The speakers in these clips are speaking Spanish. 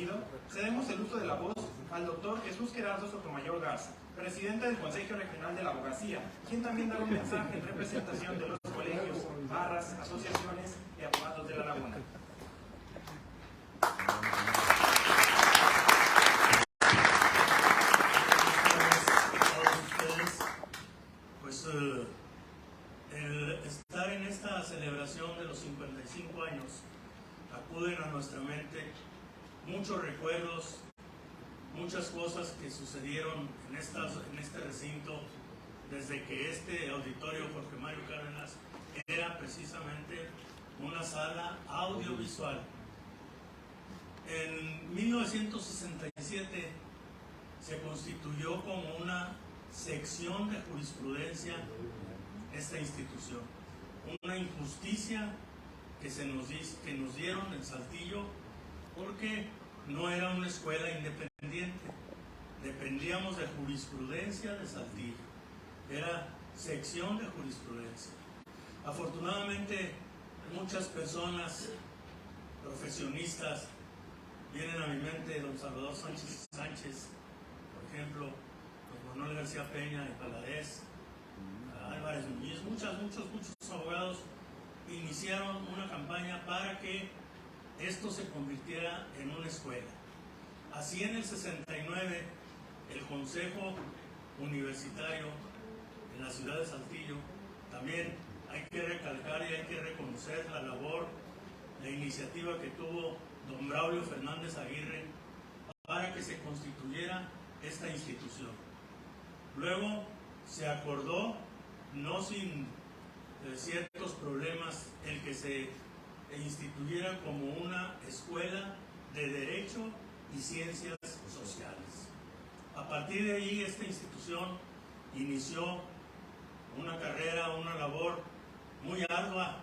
seguido, cedemos el uso de la voz al doctor Jesús Gerardo Sotomayor Garza, presidente del Consejo Regional de la Abogacía, quien también dará un mensaje en representación de los colegios, barras, asociaciones y abogados de La Laguna. El estar en esta celebración de los 55 años acuden a nuestra mente muchos recuerdos, muchas cosas que sucedieron en este recinto desde que este auditorio Jorge Mario Cárdenas era precisamente una sala audiovisual. En 1967 se constituyó como una sección de jurisprudencia esta institución. Una injusticia que nos dieron en Saltillo porque no era una escuela independiente. Dependíamos de jurisprudencia de Saltillo. Era sección de jurisprudencia. Afortunadamente, muchas personas profesionistas vienen a mi mente: don Salvador Sánchez, por ejemplo, don Manuel García Peña y Paladés, Álvarez Muñiz, muchos abogados iniciaron una campaña para que esto se convirtiera en una escuela. Así, en el 69, el Consejo Universitario en la ciudad de Saltillo, también hay que recalcar y hay que reconocer la labor, la iniciativa que tuvo don Braulio Fernández Aguirre para que se constituyera esta institución. Luego se acordó, no sin ciertos problemas, el que se instituyera como una escuela de Derecho y Ciencias Sociales. A partir de ahí, esta institución inició una carrera, una labor muy ardua,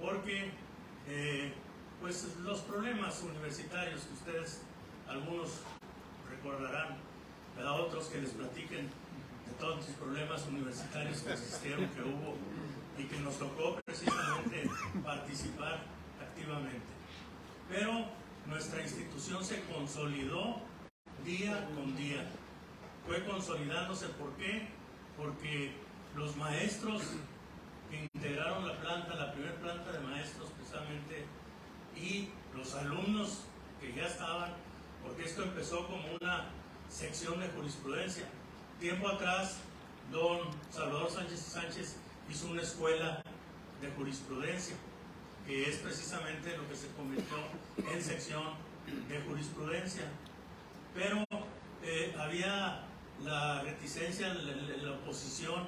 porque pues los problemas universitarios que ustedes, algunos recordarán, pero otros que les platiquen de todos los problemas universitarios que existieron, que hubo y que nos tocó precisamente participar activamente. Pero nuestra institución se consolidó día con día. Fue consolidándose. ¿Por qué? Porque los maestros que integraron la primera planta de maestros precisamente, y los alumnos que ya estaban, porque esto empezó como una sección de jurisprudencia. Tiempo atrás, don Salvador Sánchez hizo una escuela de jurisprudencia, que es precisamente lo que se convirtió en sección de jurisprudencia. Pero había la reticencia, la oposición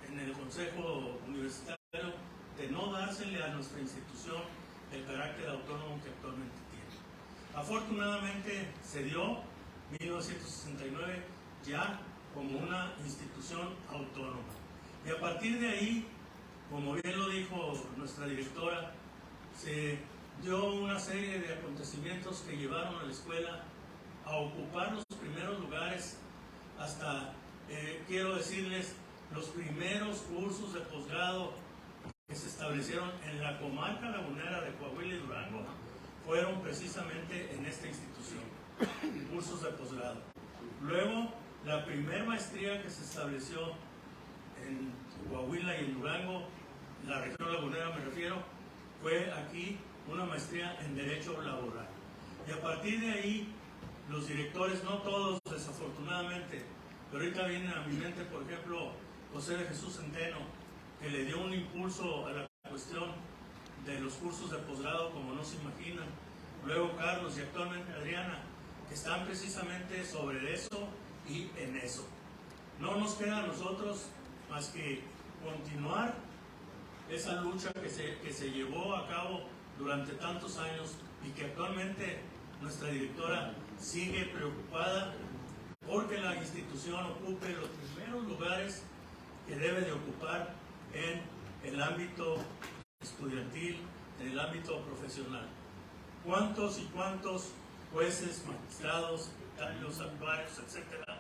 en el Consejo Universitario de no dársele a nuestra institución el carácter autónomo que actualmente tiene. Afortunadamente se dio 1969 ya como una institución autónoma. Y a partir de ahí, como bien lo dijo nuestra directora, se dio una serie de acontecimientos que llevaron a la escuela a ocupar los primeros lugares, hasta, quiero decirles, los primeros cursos de posgrado que se establecieron en la comarca lagunera de Coahuila y Durango fueron precisamente en esta institución, cursos de posgrado. Luego, la primera maestría que se estableció en Coahuila y en Durango, la región lagunera me refiero, fue aquí una maestría en Derecho Laboral. Y a partir de ahí, los directores, no todos desafortunadamente, pero ahorita viene a mi mente, por ejemplo, José de Jesús Centeno, que le dio un impulso a la cuestión de los cursos de posgrado como no se imaginan. Luego Carlos y actualmente Adriana, que están precisamente sobre eso y en eso. No nos queda a nosotros más que continuar esa lucha que se llevó a cabo durante tantos años y que actualmente nuestra directora sigue preocupada porque la institución ocupe los primeros lugares que debe de ocupar en el ámbito estudiantil, en el ámbito profesional. ¿Cuántos y cuántos jueces, magistrados, secretarios, actuarios, etcétera,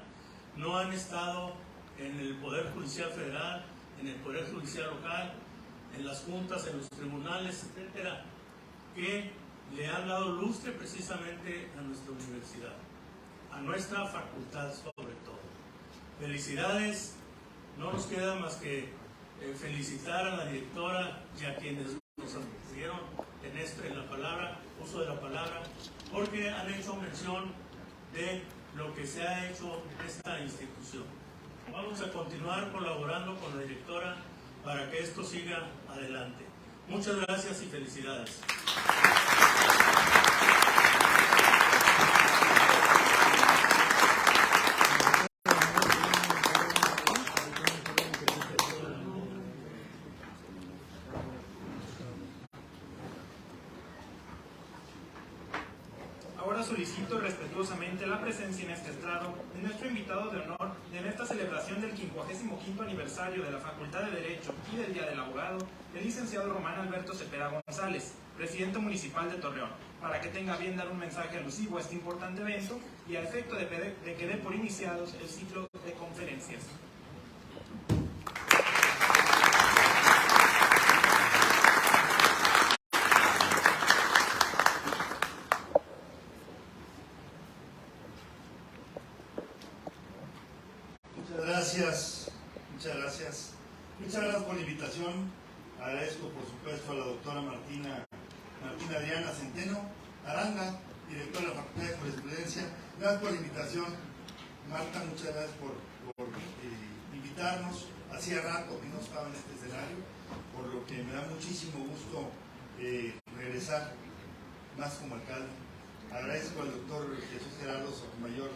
no han estado en el Poder Judicial Federal, en el Poder Judicial Local, en las juntas, en los tribunales, etcétera, que le han dado lustre precisamente a nuestra universidad, a nuestra facultad sobre todo. Felicidades, no nos queda más que felicitar a la directora y a quienes nos antecedieron en la palabra, uso de la palabra, porque han hecho mención de lo que se ha hecho en esta institución. Vamos a continuar colaborando con la directora para que esto siga adelante. Muchas gracias y felicidades. Ahora solicito respetuosamente la presencia en este estrado de nuestro invitado de honor en esta celebración del 55º aniversario de la Facultad de Derecho y del Día del Abogado, el licenciado Román Alberto Cepeda González, presidente municipal de Torreón, para que tenga bien dar un mensaje alusivo a este importante evento y a efecto de que dé por iniciados el ciclo de conferencias. Muchas gracias por la invitación. Agradezco por supuesto a la doctora Martina Adriana Centeno Aranda, directora de la Facultad de Jurisprudencia. Gracias por la invitación, Marta, muchas gracias por invitarnos. Hacía rato que no estaba en este escenario, por lo que me da muchísimo gusto regresar más como alcalde. Agradezco al doctor Jesús Gerardo Sotomayor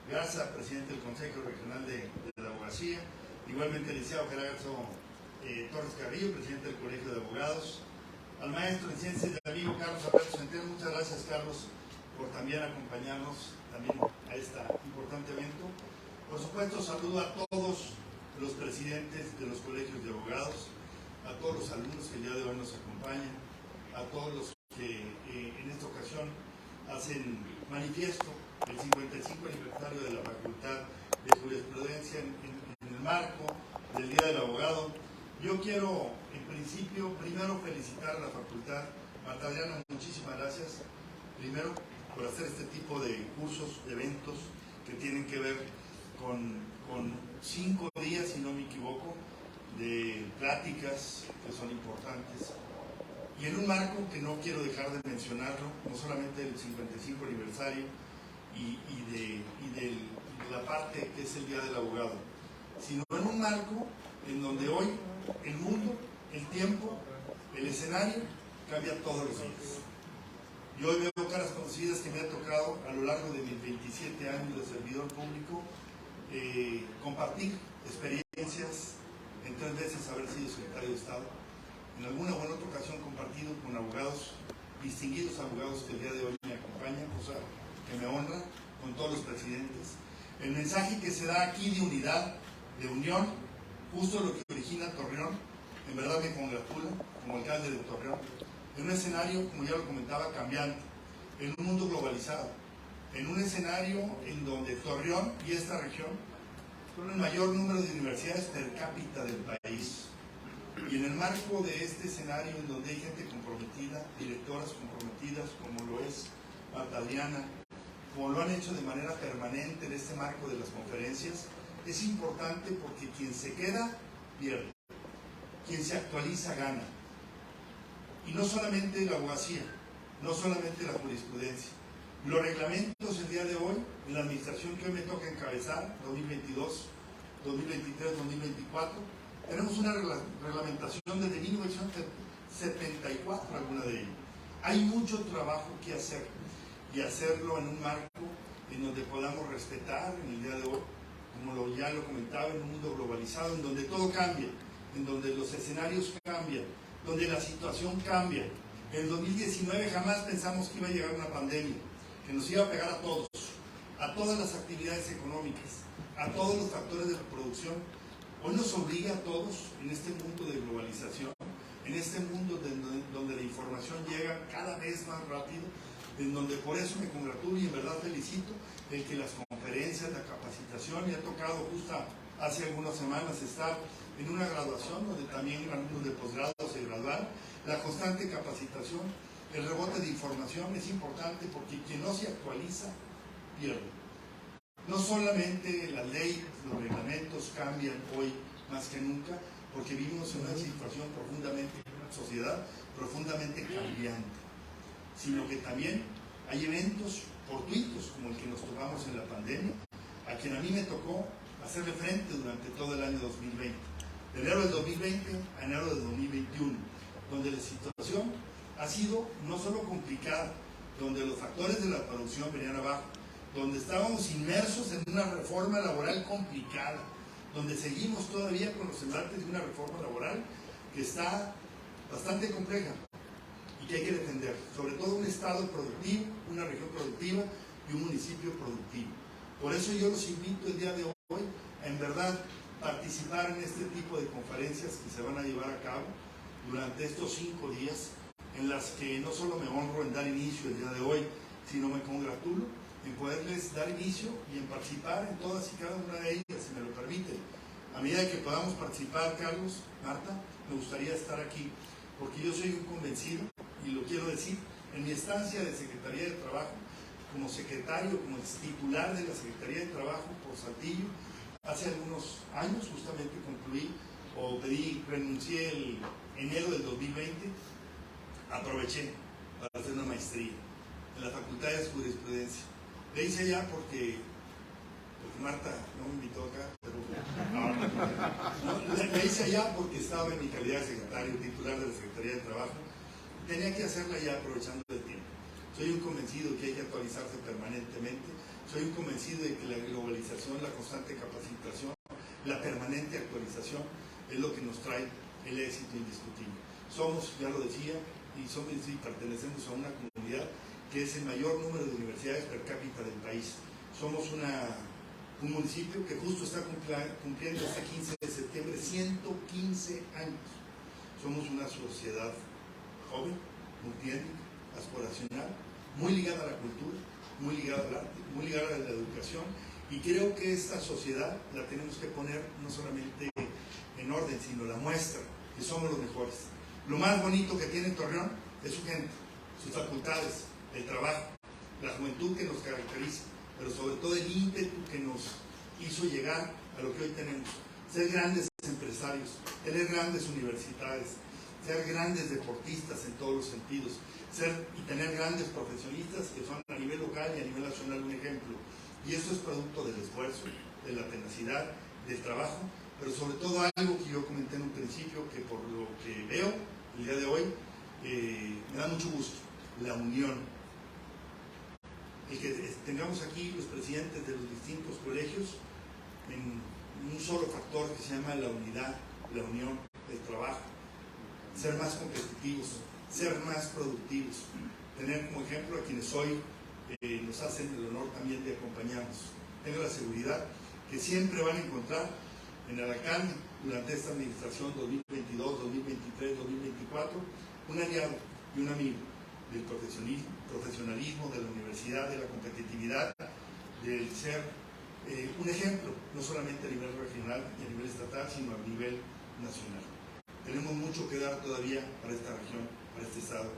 Garza, presidente del Consejo Regional de la Abogacía. Igualmente el licenciado Gerardo Torres Carrillo, presidente del Colegio de Abogados. Al maestro en ciencias del amigo Carlos Alberto Centeno, muchas gracias Carlos por también acompañarnos también a este importante evento. Por supuesto saludo a todos los presidentes de los colegios de abogados, a todos los alumnos que el día de hoy nos acompañan, a todos los que en esta ocasión hacen manifiesto el 55 aniversario de la Facultad de Jurisprudencia en el marco del Día del Abogado. Yo quiero, en principio, primero felicitar a la facultad. Marta Adriana, muchísimas gracias. Primero, por hacer este tipo de cursos, eventos que tienen que ver con 5 días, si no me equivoco, de pláticas que son importantes. Y en un marco que no quiero dejar de mencionarlo, no solamente del 55 aniversario y de la parte que es el Día del Abogado, sino en un marco en donde hoy el mundo, el tiempo, el escenario cambia todos los días. Yo hoy veo caras conocidas que me ha tocado a lo largo de mis 27 años de servidor público compartir experiencias, en 3 veces haber sido secretario de Estado, en alguna o en otra ocasión compartido con abogados, distinguidos abogados que el día de hoy me acompañan, cosa que me honra, con todos los presidentes. El mensaje que se da aquí de unidad, de unión, justo lo que origina Torreón, en verdad me congratula como alcalde de Torreón, en un escenario, como ya lo comentaba, cambiante, en un mundo globalizado, en un escenario en donde Torreón y esta región son el mayor número de universidades per cápita del país. Y en el marco de este escenario en donde hay gente comprometida, directoras comprometidas, como lo es Marta Adriana, como lo han hecho de manera permanente en este marco de las conferencias, es importante porque quien se queda, pierde. Quien se actualiza, gana. Y no solamente la abogacía, no solamente la jurisprudencia. Los reglamentos el día de hoy, en la administración que hoy me toca encabezar, 2022, 2023, 2024, tenemos una reglamentación desde 1974, alguna de ellas. Hay mucho trabajo que hacer y hacerlo en un marco en donde podamos respetar en el día de hoy, como ya lo comentaba, en un mundo globalizado, en donde todo cambia, en donde los escenarios cambian, donde la situación cambia. En el 2019 jamás pensamos que iba a llegar una pandemia, que nos iba a pegar a todos, a todas las actividades económicas, a todos los factores de reproducción. Hoy nos obliga a todos en este mundo de globalización, en este mundo donde la información llega cada vez más rápido, en donde por eso me congratulo y en verdad felicito el que las conferencias, la capacitación, me ha tocado justo hace algunas semanas estar en una graduación donde también alumnos de posgrado se graduaron, la constante capacitación el rebote de información es importante porque quien no se actualiza, pierde. No solamente las leyes, los reglamentos cambian hoy más que nunca, porque vivimos en una situación profundamente, una sociedad profundamente cambiante, sino que también hay eventos fortuitos como el que nos topamos en la pandemia, a quien a mí me tocó hacerle frente durante todo el año 2020, de enero del 2020 a enero del 2021, donde la situación ha sido no solo complicada, donde los factores de la producción venían abajo, donde estábamos inmersos en una reforma laboral complicada, donde seguimos todavía con los semblantes de una reforma laboral que está bastante compleja y que hay que defender, sobre todo un estado productivo, una región productiva y un municipio productivo. Por eso yo los invito el día de hoy a en verdad participar en este tipo de conferencias que se van a llevar a cabo durante estos 5 días, en las que no solo me honro en dar inicio el día de hoy, sino me congratulo en poderles dar inicio y en participar en todas y cada una de ellas, si me lo permiten. A medida que podamos participar, Carlos, Marta, me gustaría estar aquí, porque yo soy un convencido, y lo quiero decir, en mi estancia de Secretaría de Trabajo, como secretario, como titular de la Secretaría de Trabajo por Saltillo, hace algunos años justamente concluí, o renuncié el enero del 2020, aproveché para hacer una maestría en la Facultad de Jurisprudencia. Le hice allá porque Marta no me invitó acá, pero le hice allá porque estaba en mi calidad de secretario titular de la Secretaría de Trabajo. Tenía que hacerla ya aprovechando el tiempo. Soy un convencido de que hay que actualizarse permanentemente. Soy un convencido de que la globalización, la constante capacitación, la permanente actualización es lo que nos trae el éxito indiscutible. Somos, ya lo decía, y pertenecemos a una comunidad que es el mayor número de universidades per cápita del país. Somos un municipio que justo está cumpliendo este 15 de septiembre 115 años. Somos una sociedad joven, multiétnica, aspiracional, muy ligada a la cultura, muy ligada al arte, muy ligada a la educación, y creo que esta sociedad la tenemos que poner no solamente en orden, sino la muestra, que somos los mejores. Lo más bonito que tiene Torreón es su gente, sus facultades, el trabajo, la juventud que nos caracteriza, pero sobre todo el ímpetu que nos hizo llegar a lo que hoy tenemos. Ser grandes empresarios, tener grandes universidades, ser grandes deportistas en todos los sentidos, y tener grandes profesionistas que son a nivel local y a nivel nacional un ejemplo. Y esto es producto del esfuerzo, de la tenacidad, del trabajo, pero sobre todo algo que yo comenté en un principio, que por lo que veo el día de hoy, me da mucho gusto, la unión. El que tengamos aquí los presidentes de los distintos colegios en un solo factor que se llama la unidad, la unión, el trabajo, ser más competitivos, ser más productivos, tener como ejemplo a quienes hoy nos hacen el honor también de acompañarnos. Tengo la seguridad que siempre van a encontrar en Alacán, durante esta administración 2022, 2023, 2024, un aliado y un amigo del profesionalismo, de la universidad, de la competitividad, del ser un ejemplo, no solamente a nivel regional y a nivel estatal, sino a nivel nacional. Tenemos mucho que dar todavía para esta región, para este estado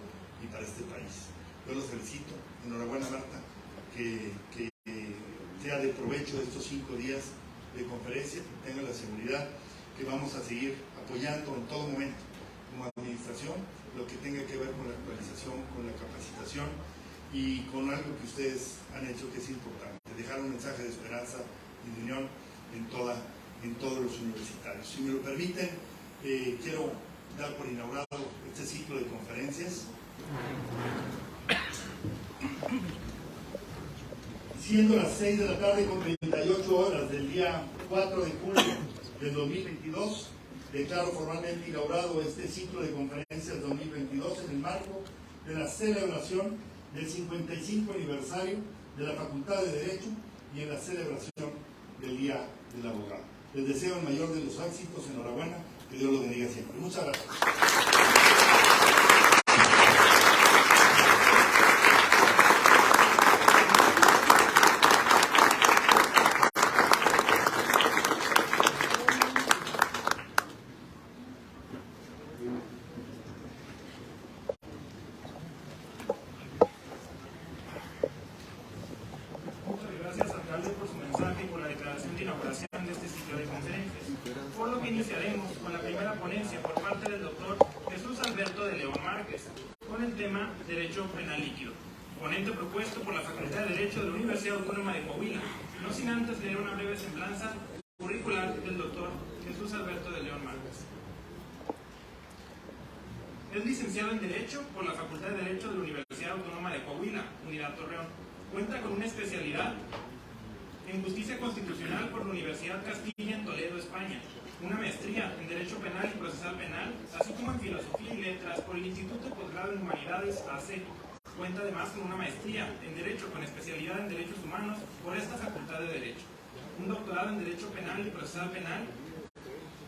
y para este país. Yo los felicito, enhorabuena Marta, que sea de provecho estos 5 días de conferencia, que tenga la seguridad que vamos a seguir apoyando en todo momento como administración lo que tenga que ver con la actualización, con la capacitación y con algo que ustedes han hecho que es importante, dejar un mensaje de esperanza y de unión en todos los universitarios. Si me lo permiten, quiero dar por inaugurado este ciclo de conferencias. Siendo las 6 de la tarde con 38 horas del día 4 de julio del 2022, declaro formalmente inaugurado este ciclo de conferencias 2022 en el marco de la celebración del 55 aniversario de la Facultad de Derecho y en la celebración del Día del Abogado. Les deseo el mayor de los éxitos, enhorabuena, que Dios los bendiga siempre. Muchas gracias. mensaje y por la declaración de inauguración de este ciclo de conferencias, por lo que iniciaremos con la primera ponencia por parte del doctor Jesús Alberto de León Márquez, con el tema Derecho Penal Líquido, ponente propuesto por la Facultad de Derecho de la Universidad Autónoma de Coahuila, no sin antes leer una breve semblanza curricular del doctor Jesús Alberto de León Márquez. Es licenciado en Derecho por la Facultad de Derecho de la Universidad Autónoma de Coahuila, Unidad Torreón. Cuenta con una especialidad en Justicia Constitucional por la Universidad Castilla en Toledo, España, una maestría en Derecho Penal y Procesal Penal, así como en Filosofía y Letras por el Instituto de Posgrado en Humanidades, AC. Cuenta además con una maestría en Derecho con especialidad en Derechos Humanos por esta Facultad de Derecho, un doctorado en Derecho Penal y Procesal Penal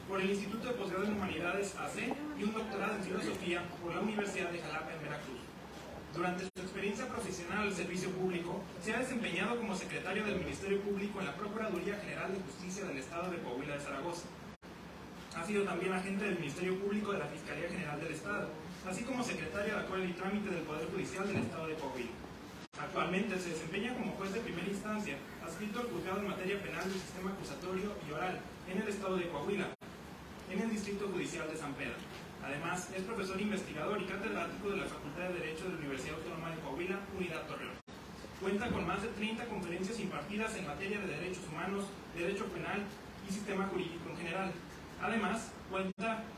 por el Instituto de Posgrado en Humanidades, AC, y un doctorado en Filosofía por la Universidad de Jalapa en Veracruz. Durante su experiencia profesional al servicio público, se ha desempeñado como secretario del Ministerio Público en la Procuraduría General de Justicia del Estado de Coahuila de Zaragoza. Ha sido también agente del Ministerio Público de la Fiscalía General del Estado, así como secretario de Acuerdo y Trámite del Poder Judicial del Estado de Coahuila. Actualmente se desempeña como juez de primera instancia, adscrito al juzgado en materia penal del sistema acusatorio y oral en el Estado de Coahuila, en el Distrito Judicial de San Pedro. Además, es profesor investigador y catedrático de la Facultad de Derecho de la Universidad Autónoma de Coahuila, Unidad Torreón. Cuenta con más de 30 conferencias impartidas en materia de derechos humanos, derecho penal y sistema jurídico en general. Además,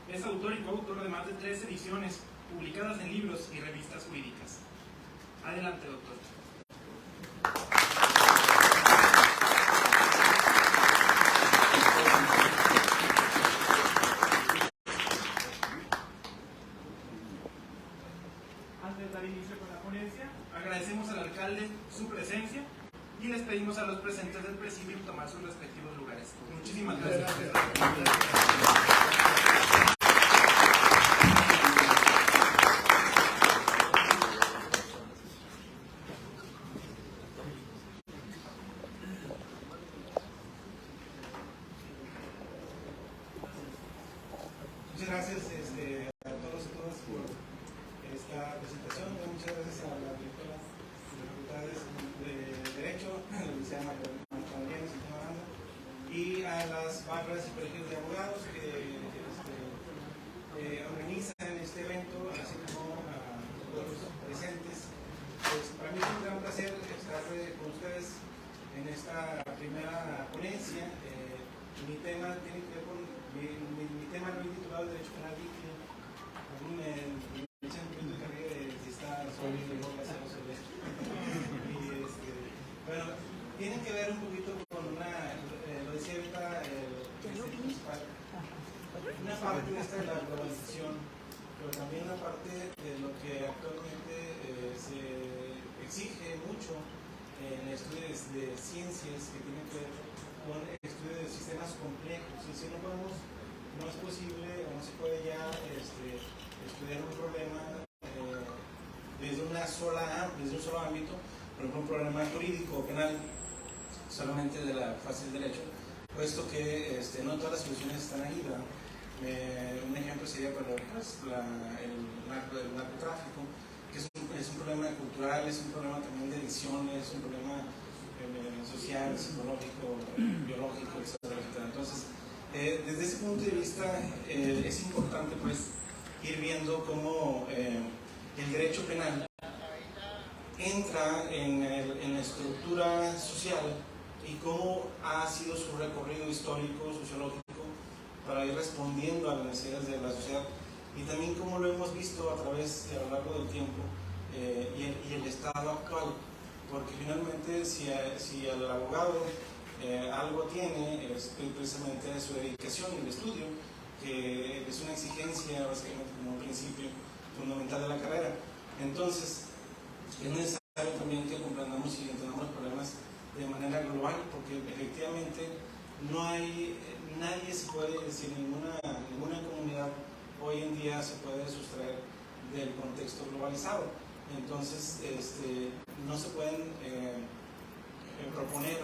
es autor y coautor de más de 3 ediciones publicadas en libros y revistas jurídicas. Adelante, doctor. Antes de dar inicio con la ponencia, agradecemos al alcalde su presencia y les pedimos a los presentes del presidio tomar sus respectivos lugares. Muchísimas gracias. Muchas gracias a todos y todas por esta presentación. Muchas gracias a la directora de Facultades de Derecho, la Universidad Magdalena y a las barras y colegios de abogados que organizan este evento, así como a todos los presentes. Pues para mí es un gran placer estar con ustedes en esta primera ponencia. Mi tema tiene que ver con mi tema no es titulado Derecho Penal Líquido. A mí me echan un poquito de carrera de si está sobre el bueno, tienen que ver un poquito con lo decía ahorita principal, una parte de esta de la globalización, pero también una parte de lo que actualmente se exige mucho en estudios de ciencias que tienen que ver con estudios de sistemas complejos. Y si no es posible o no se puede ya estudiar un problema desde un solo ámbito, por ejemplo un problema jurídico o penal solamente de la fase del derecho, puesto que no todas las soluciones están ahí, ¿verdad? Un ejemplo sería para el narcotráfico, que es un problema cultural, es un problema también de adicciones, es un problema social, psicológico, biológico, etcétera. Entonces, desde ese punto de vista es importante pues ir viendo cómo el derecho penal entra en la estructura social y cómo ha sido su recorrido histórico, sociológico, para ir respondiendo a las necesidades de la sociedad, y también cómo lo hemos visto a lo largo del tiempo y el estado actual, porque finalmente si el abogado algo tiene es precisamente su dedicación y el estudio, que es una exigencia básicamente como un principio fundamental de la carrera. Entonces es necesario también que comprendamos y entendamos los problemas de manera global, porque efectivamente nadie se puede decir, ninguna comunidad hoy en día se puede sustraer del contexto globalizado. Entonces no se pueden proponer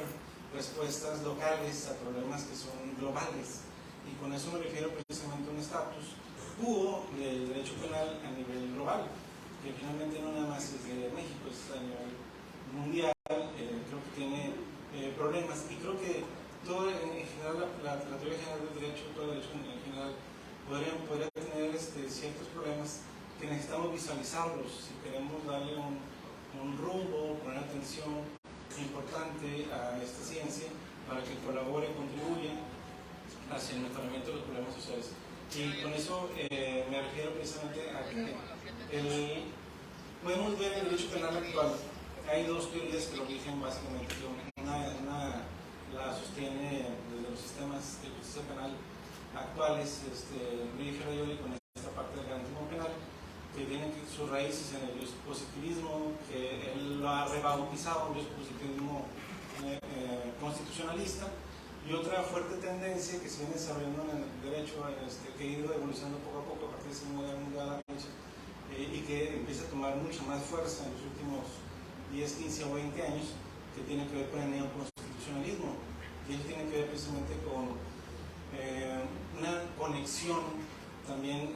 respuestas locales a problemas que son globales, y con eso me refiero precisamente a un status quo del derecho penal a nivel global, que finalmente no nada más es de México, es a nivel mundial. Creo que tiene problemas. Y creo que todo en general, la teoría general del derecho, todo el derecho en general, podría tener ciertos problemas que necesitamos visualizarlos si queremos darle un rumbo, poner atención importante a esta ciencia para que colabore, contribuya hacia el mejoramiento de los problemas sociales. Y con eso me refiero precisamente a que podemos ver el derecho penal actual. Hay dos teorías que lo rigen básicamente. Una la sostiene desde los sistemas de justicia penal actuales, Luis Ferrayoli, con esta parte del garantismo penal, que tiene sus raíces en el positivismo, que él lo ha rebautizado, un positivismo constitucionalista, y otra fuerte tendencia que se viene desarrollando en el derecho, que ha ido evolucionando poco a poco a partir de ese modelo de la derecha, y que empieza a tomar mucha más fuerza en los últimos 10, 15 o 20 años, que tiene que ver con el neoconstitucionalismo, y eso tiene que ver precisamente con una conexión también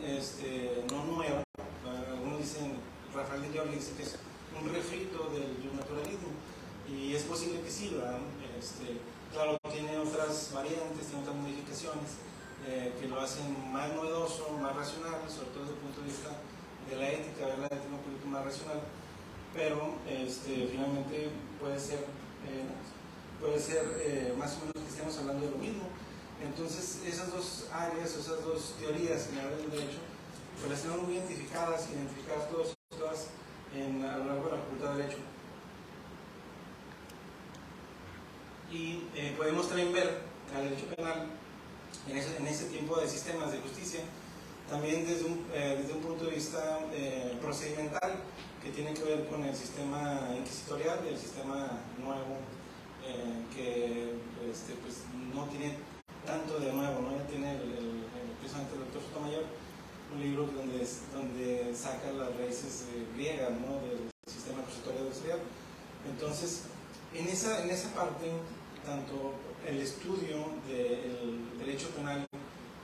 no nueva. Algunos dicen, Rafael de Giorgi dice que es un refrito del naturalismo, y es posible que sí, ¿verdad? Claro, tiene otras variantes, tiene otras modificaciones que lo hacen más novedoso, más racional, sobre todo desde el punto de vista de la ética, ver la ética un poquito más racional, pero finalmente puede ser más o menos que estemos hablando de lo mismo. Entonces, esas dos áreas, esas dos teorías en la área del derecho, pues las tenemos muy identificadas todas a lo largo de la Facultad de Derecho. Y podemos también ver al derecho penal en ese tipo de sistemas de justicia, también desde un punto de vista procedimental, que tiene que ver con el sistema inquisitorial y el sistema nuevo, que pues no tiene tanto de nuevo, ¿no? Ya tiene precisamente el doctor Sotomayor un libro donde saca las raíces griegas, ¿no? Del sistema inquisitorial de sociedad. Entonces, en esa parte, tanto el estudio del derecho penal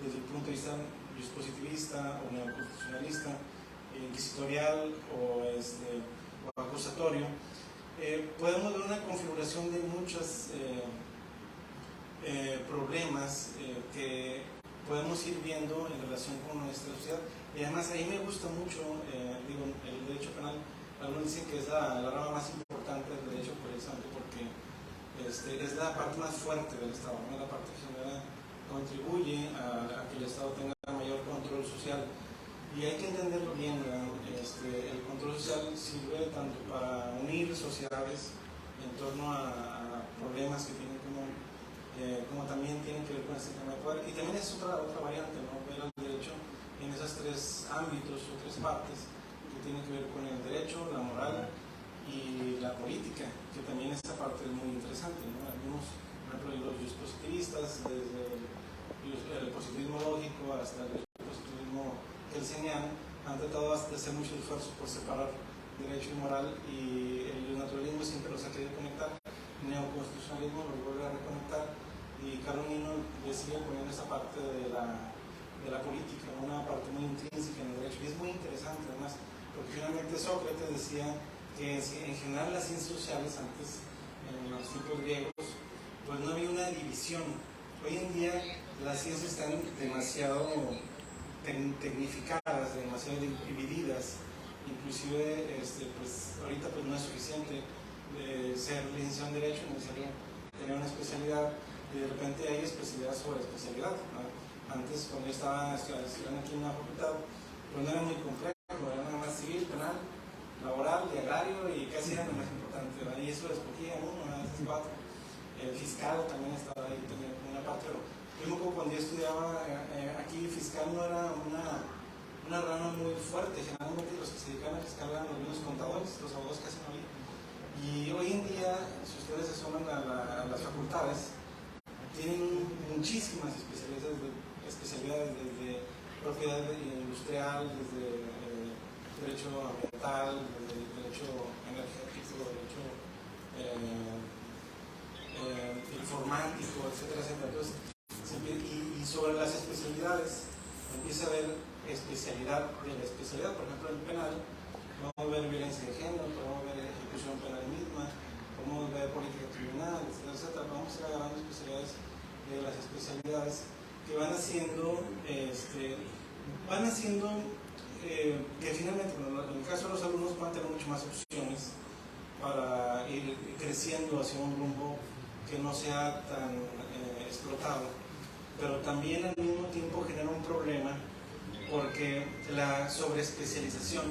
desde el punto de vista dispositivista o neoconstitucionalista, inquisitorial o acusatorio, podemos ver una configuración de muchos problemas que podemos ir viendo en relación con nuestra sociedad. Y además ahí me gusta mucho, el derecho penal. Algunos dicen que es la rama más importante del derecho, precisamente porque es la parte más fuerte del Estado, ¿no? La parte que contribuye a que el Estado tenga mayor control social. Y hay que entenderlo bien, el control social sirve tanto para unir sociedades en torno a problemas que tienen como también tienen que ver con este tema de poder. Y también es otra variante, ¿no? Ver el derecho en esos tres ámbitos o tres partes que tienen que ver con el derecho, la moral y la política, que también esta parte es muy interesante, ¿no? Algunos, por ejemplo, los positivistas, desde el positivismo lógico hasta el positivismo kelseniano, han tratado de hacer mucho esfuerzo por separar derecho y moral, y el naturalismo siempre los ha querido conectar, el neoconstitucionalismo los vuelve a reconectar, y Carolino le sigue poniendo esa parte de la política, una parte muy intrínseca en el derecho, y es muy interesante además, porque finalmente Sócrates decía que en general las ciencias sociales antes, en los tiempos griegos, pues no había una división. Hoy en día las ciencias están demasiado tecnificadas, demasiado divididas, inclusive pues ahorita pues no es suficiente ser licenciado en Derecho, es necesario tener una especialidad, y de repente hay especialidad sobre especialidad, ¿no? Antes, cuando yo estaba estudiando aquí en la facultad, pues no era muy complejo, era nada más civil, penal, laboral, de agrario, y casi era lo más importante, ¿verdad? Y eso lo escogía uno, a veces cuatro. El fiscal también estaba ahí, también una parte, pero yo me acuerdo cuando yo estudiaba aquí, fiscal no era una rama muy fuerte. Generalmente los que se dedican a fiscal eran los mismos contadores, los abogados casi no había. Y hoy en día, si ustedes se suman a las facultades, tienen muchísimas especialidades desde propiedad industrial, desde derecho ambiental, desde derecho energético, derecho informático, etcétera, etcétera. Entonces, y sobre las especialidades, empieza a haber especialidad de la especialidad. Por ejemplo, en penal, podemos ver violencia de género, podemos ver ejecución penal misma, podemos ver política criminal, etcétera. Vamos a ir agarrando especialidades de las especialidades que van haciendo que finalmente, en el caso de los alumnos, van a tener mucho más opciones para ir creciendo hacia un rumbo que no sea tan explotado, pero también al mismo tiempo genera un problema porque la sobreespecialización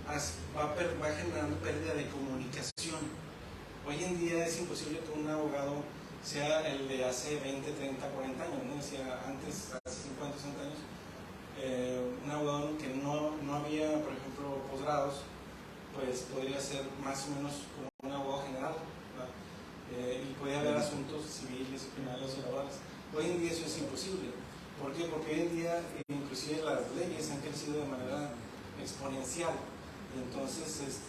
va generando pérdida de comunicación. Hoy en día es imposible que un abogado sea el de hace 20, 30, 40 años, ¿no? Decía antes, hace 50, 60 años, un abogado que no había, por ejemplo, posgrados, pues podría ser más o menos como un abogado general, y podía haber asuntos civiles, penales y laborales. Hoy en día eso es imposible. ¿Por qué? Porque hoy en día inclusive las leyes han crecido de manera exponencial, y entonces es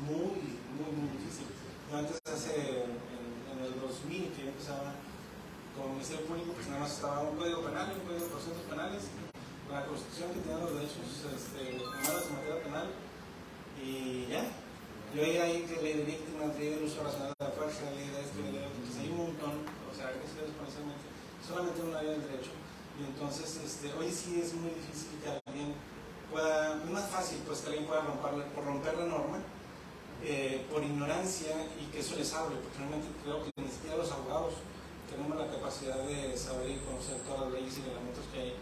muy difícil. Yo antes, en el 2000, que yo empezaba como Ministerio Público, pues nada más estaba un código penal, un código de procedimientos penales, la Constitución que tiene los derechos humanos en materia penal, y ya. Yo ahí que ley de víctimas, ley del uso racional de la fuerza, ley de esto, ley de otro, pues hay un montón, o sea, agresión exponencialmente, solamente un área del derecho. Y entonces, hoy sí es muy difícil que alguien pueda, es más fácil pues que alguien pueda romper la norma por ignorancia y que eso les hable, porque realmente creo que ni siquiera los abogados tenemos la capacidad de saber y conocer todas las leyes y reglamentos que hay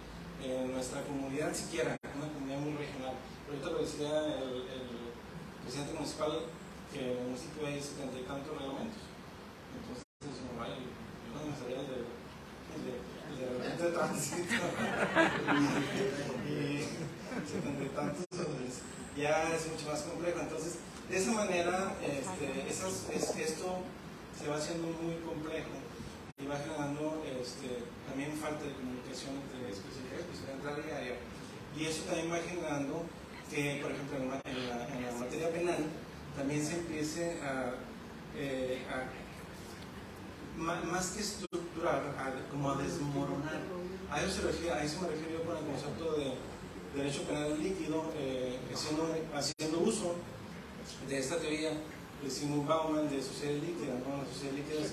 en nuestra comunidad, siquiera, una comunidad muy regional. Ahorita lo decía el presidente municipal, que en el municipio hay 70 y tantos reglamentos. Entonces, no vaya, yo no me sabía el reglamento de tránsito y 70 y tantos, pues, ya es mucho más complejo. Entonces, de esa manera, esto se va haciendo muy complejo y va generando también falta de comunicación entre especialidad y área. Y eso también va generando que, por ejemplo, en la materia penal también se empiece más que estructurar, como a desmoronar. A eso me refiero yo con el concepto de derecho penal líquido, haciendo uso de esta teoría de Simon Bauman de sociedades líquidas, ¿no? Las sociedades líquidas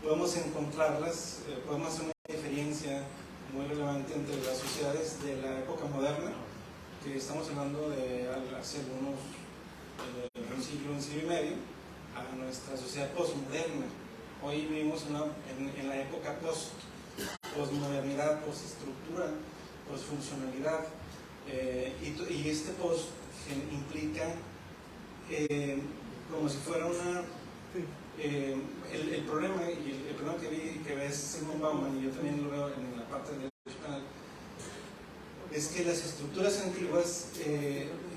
podemos encontrarlas, podemos hacer una diferencia muy relevante entre las sociedades de la época moderna, que estamos hablando de hace un siglo y medio, a nuestra sociedad postmoderna. Hoy vivimos en la época postmodernidad, postestructura, postfuncionalidad, y este post implica como si fuera el problema, y el problema que ves Simon Bauman, y yo también lo veo en la parte del derecho penal, es que las estructuras antiguas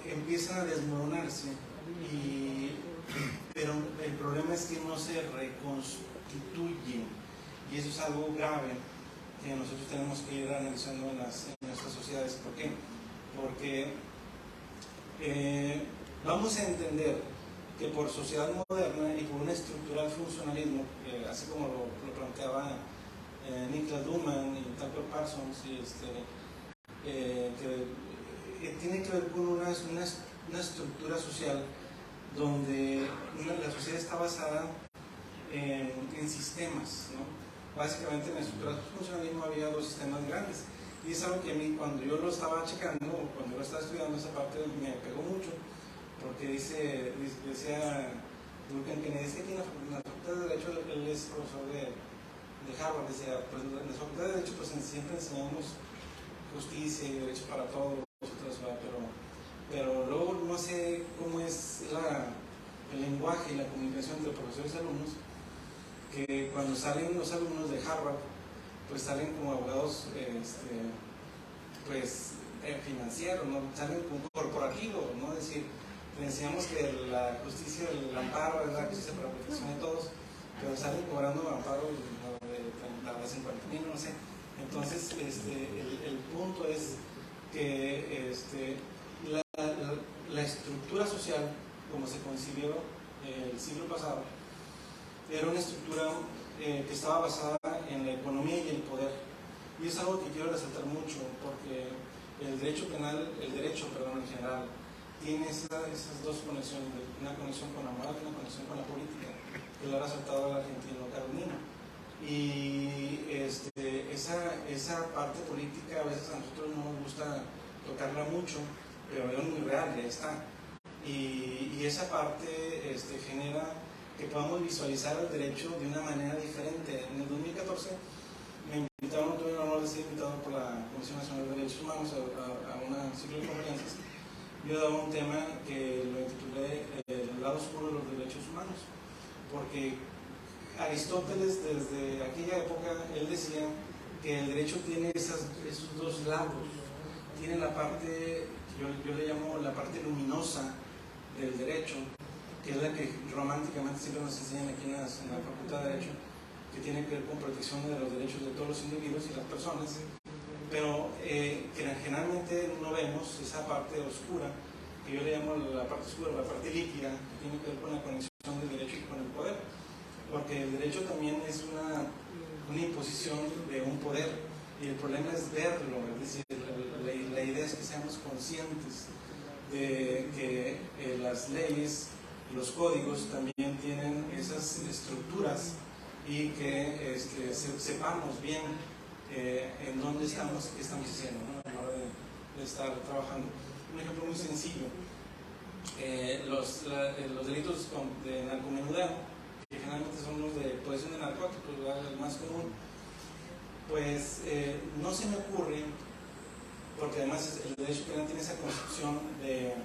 empiezan a desmoronarse, pero el problema es que no se reconstituyen, y eso es algo grave que nosotros tenemos que ir analizando en nuestras sociedades. ¿Por qué? Porque vamos a entender que por sociedad moderna y por un estructural funcionalismo, así como lo planteaba Niklas Luhmann y Tucker Parsons, que tiene que ver con una estructura social donde la sociedad está basada en sistemas, ¿no? Básicamente en la estructura del funcionalismo había dos sistemas grandes, y es algo que a mí, cuando yo lo estaba checando, cuando yo estaba estudiando esa parte, me pegó mucho, porque decía Durkheim, que dice que en la facultad de Derecho, él es profesor de Harvard, decía, pues en la facultad de Derecho pues siempre enseñamos justicia y derecho para todos, pero luego no sé cómo es el lenguaje y la comunicación entre profesores y alumnos, que cuando salen los alumnos de Harvard, pues salen como abogados financieros, ¿no? Salen como corporativos, ¿no? Es decir, le enseñamos que la justicia, el amparo es la justicia para la protección de todos, pero salen cobrando amparo de 50,000, no sé. Entonces, el punto es que la estructura social, como se concibió el siglo pasado, era una estructura que estaba basada en la economía y el poder. Y es algo que quiero resaltar mucho, porque el derecho penal, en general, tiene esas dos conexiones, una conexión con la moral y una conexión con la política. que le ha resultado al argentino Carolina. Y esa parte política a veces a nosotros no nos gusta tocarla mucho, pero es muy real, ya está. Y esa parte genera que podamos visualizar el derecho de una manera diferente. En el 2014 me invitaron, tuve el honor de ser invitado por la Comisión Nacional de Derechos Humanos a una ciclo de conferencias. Yo daba un tema que lo intitulé El lado oscuro de los derechos humanos, porque Aristóteles desde aquella época, él decía que el derecho tiene esos dos lados. Tiene la parte, yo le llamo la parte luminosa del derecho, que es la que románticamente siempre nos enseñan aquí en la Facultad de Derecho, que tiene que ver con protección de los derechos de todos los individuos y las personas, pero que generalmente no vemos esa parte oscura, que yo le llamo la parte oscura, la parte líquida, que tiene que ver con la conexión del derecho y con el poder, porque el derecho también es una imposición de un poder, y el problema es verlo, es decir, la idea es que seamos conscientes de que las leyes, los códigos también tienen esas estructuras y que sepamos bien en dónde estamos y qué estamos haciendo, ¿no? A la hora de estar trabajando. Un ejemplo muy sencillo, los delitos de narcomenudeo, que generalmente son los de posesión de narcóticos, el más común, pues no se me ocurre, porque además el derecho penal tiene esa concepción de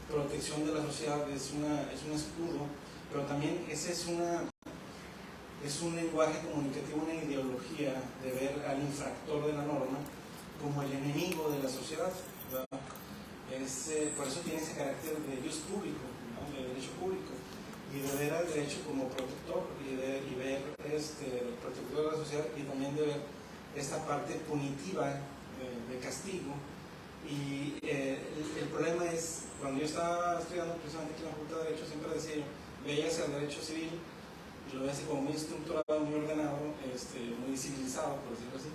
protección de la sociedad, es un escudo, pero también ese es un lenguaje comunicativo, una ideología de ver al infractor de la norma como el enemigo de la sociedad, ¿verdad? Por eso tiene ese carácter de jus público, ¿no? De derecho público, y de ver al derecho como protector, y ver protector de la sociedad, y también de ver esta parte punitiva de castigo. Y el problema es, cuando yo estaba estudiando precisamente aquí en la Facultad de Derecho, siempre decía yo, veías el derecho civil y lo veías como muy estructurado, muy ordenado, muy civilizado, por decirlo así,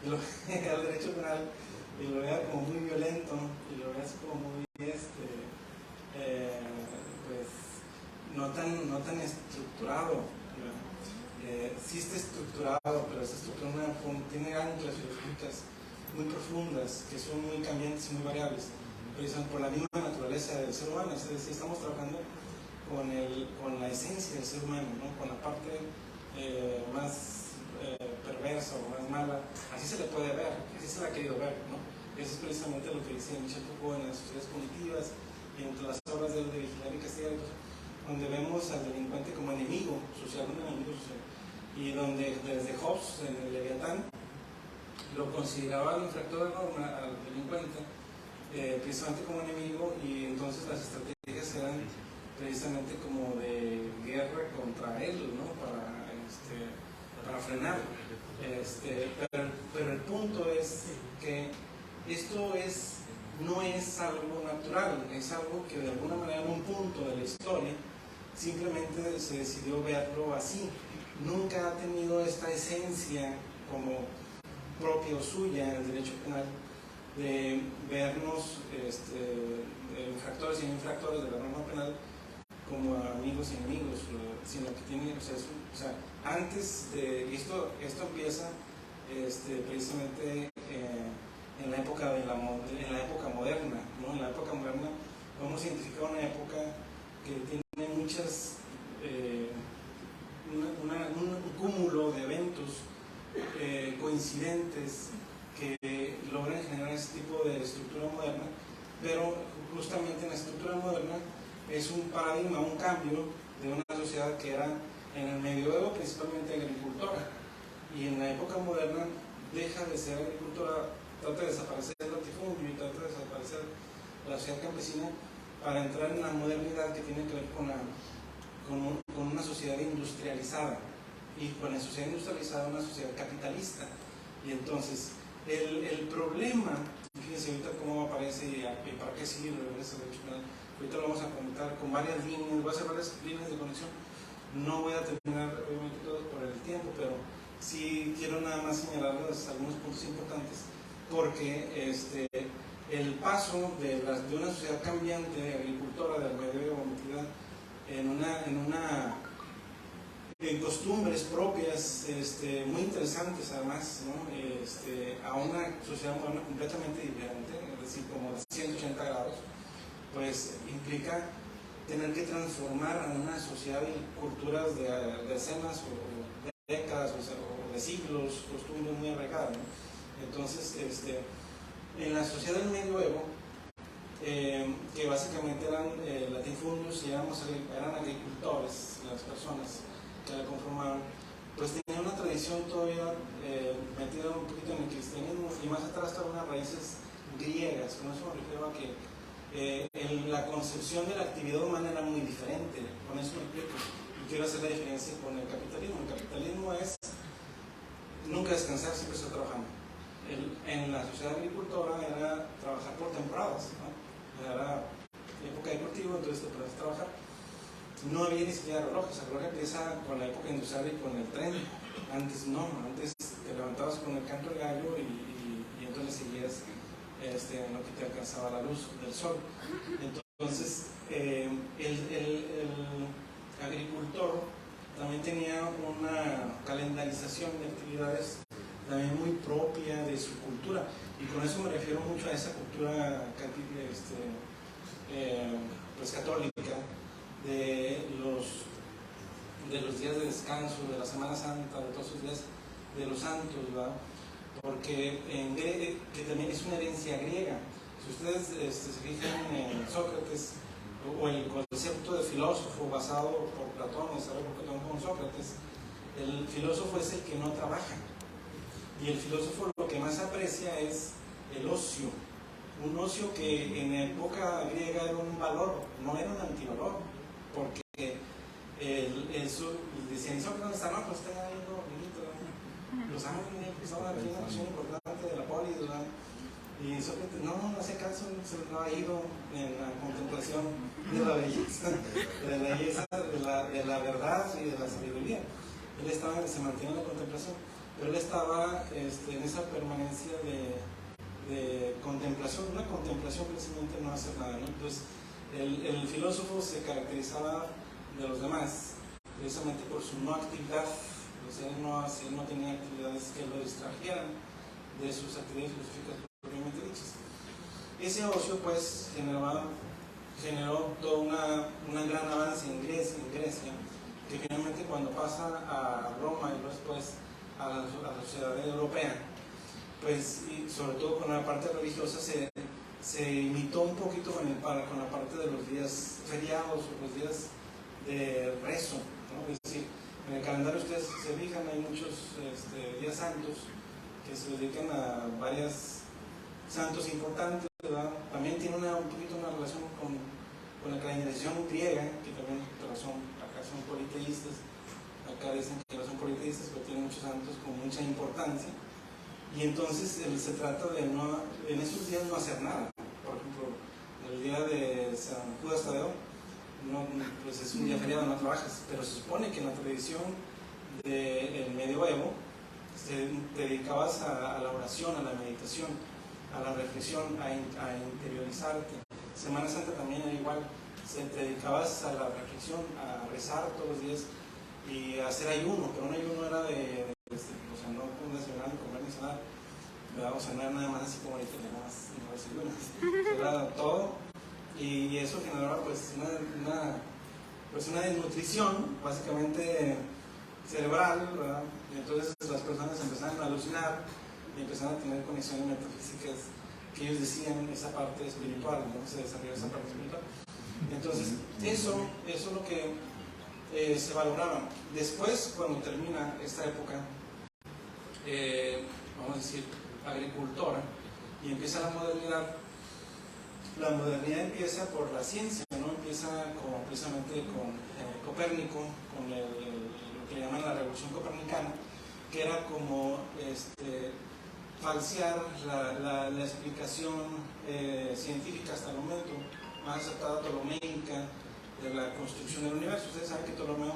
y lo veía al derecho penal y lo veía como muy violento, y lo veía como muy pues no tan estructurado. Sí está estructurado, pero esta estructura tiene anclas filosóficas muy profundas, que son muy cambiantes y muy variables, precisamente por la misma naturaleza del ser humano. Es decir, estamos trabajando con la esencia del ser humano, ¿no? Con la parte más perversa o más mala, así se le puede ver, así se la ha querido ver, ¿no? Eso es precisamente lo que dice Michel Foucault en las sociedades punitivas y entre las obras de Vigilar y Castigar, donde vemos al delincuente como enemigo social, un enemigo social, y donde desde Hobbes, en el Leviatán, lo consideraba al infractor de norma, al delincuente, precisamente como enemigo, y entonces las estrategias eran precisamente como de guerra contra él, ¿no? Para frenarlo. Pero el punto es que esto no es algo natural, es algo que de alguna manera en un punto de la historia simplemente se decidió verlo así. Nunca ha tenido esta esencia como propia o suya en el derecho penal de vernos infractores y no infractores de la norma penal como amigos y enemigos, sino que tiene, antes de esto empieza precisamente en la época moderna, ¿no? En la época moderna vamos a identificar una época que tiene muchas un cúmulo de eventos coincidentes que logran generar ese tipo de estructura moderna, pero justamente en la estructura moderna es un paradigma, un cambio de una sociedad que era en el medioevo principalmente agricultora, y en la época moderna deja de ser agricultora, trata de desaparecer el latifundio y trata de desaparecer la sociedad campesina para entrar en la modernidad que tiene que ver con una sociedad industrializada, y con la sociedad industrializada una sociedad capitalista. Y entonces el problema, fíjense ahorita cómo aparece y para qué sirve ese derecho penal. Ahorita lo vamos a comentar con varias líneas, voy a hacer varias líneas de conexión. No voy a terminar obviamente todo por el tiempo, pero sí quiero nada más señalarles algunos puntos importantes, porque el paso de una sociedad cambiante, agricultora del medioevo, metida en en costumbres propias, muy interesantes además, ¿no? A una sociedad moderna completamente diferente, es decir, como de 180 grados, pues implica tener que transformar a una sociedad y culturas de decenas o de décadas o de siglos, costumbres muy arraigadas, ¿no? Entonces, en la sociedad del medioevo, que básicamente eran latifundios, eran agricultores, las personas que la conformaban, pues tenían una tradición todavía metida un poquito en el cristianismo y más atrás estaban unas raíces griegas. Con eso me refiero a que la concepción de la actividad humana era muy diferente. Con eso me explico. Y quiero hacer la diferencia con el capitalismo. El capitalismo es nunca descansar, siempre estar trabajando. En la sociedad agricultora era trabajar por temporadas, ¿no? Era época de cultivo, entonces te pones a trabajar. No había ni siquiera relojes. El reloj empieza con la época industrial y con el tren. Antes no, antes te levantabas con el canto del gallo y entonces seguías en lo que te alcanzaba la luz del sol. Entonces, el agricultor también tenía una calendarización de actividades también muy propia de su cultura, y con eso me refiero mucho a esa cultura pues católica de los días de descanso, de la Semana Santa, de todos esos días de los santos, ¿verdad? Porque que también es una herencia griega. Si ustedes se fijan en Sócrates, o el concepto de filósofo basado por Platón, con Sócrates, el filósofo es el que no trabaja, y el filósofo lo que más aprecia es el ocio, un ocio que en la época griega era un valor, no era un antivalor, porque decían, ¿dónde está? No, pues está ahí, los ángeles, pues ahora aquí una cuestión importante de la polis, ¿verdad? Y Sócrates, no hace caso, se no ha ido en la contemplación de la belleza, de la verdad y de la sabiduría. Él se mantiene en la contemplación, pero él estaba en esa permanencia de contemplación, una contemplación precisamente no hacer nada, ¿no? Entonces, el filósofo se caracterizaba de los demás precisamente por su no actividad. O sea, él no tenía actividades que lo distrajeran de sus actividades filosóficas propiamente dichas. Ese ocio pues generó todo un gran avance en Grecia, que finalmente cuando pasa a Roma y después a la sociedad europea, pues y sobre todo con la parte religiosa se imitó un poquito con la parte de los días feriados o los días de rezo, ¿no? Es decir, en el calendario ustedes se fijan, hay muchos días santos que se dedican a varios santos importantes, ¿verdad? También tiene un poquito una relación con la calendarización griega, que también acá son politeístas, acá dicen que no son politeístas, pero tienen muchos santos con mucha importancia, y entonces se trata de en esos días no hacer nada. Por ejemplo, el día de San Judas Tadeo, pues es un día feriado, no trabajas, pero se supone que en la tradición del medioevo te dedicabas a la oración, a la meditación, a la reflexión, a interiorizarte. Semana Santa también era igual, te dedicabas a la reflexión, a rezar todos los días y a hacer ayuno, pero un ayuno era o sea, no nacional, ni comer ni cenar, o sea, no era nada más así como ahorita, nada más, no era todo. Y eso generaba pues una desnutrición básicamente cerebral, ¿verdad? Y entonces las personas empezaron a alucinar y empezaron a tener conexiones metafísicas que ellos decían esa parte espiritual, ¿no? Se desarrolló esa parte espiritual. Entonces eso es lo que se valoraba. Después, cuando termina esta época, vamos a decir, agricultora, y empieza la modernidad. La modernidad empieza por la ciencia, ¿no? Empieza precisamente con Copérnico, con lo que llaman la revolución copernicana, que era como falsear la explicación científica hasta el momento más aceptada ptolomeica de la construcción del universo. Ustedes saben que Ptolomeo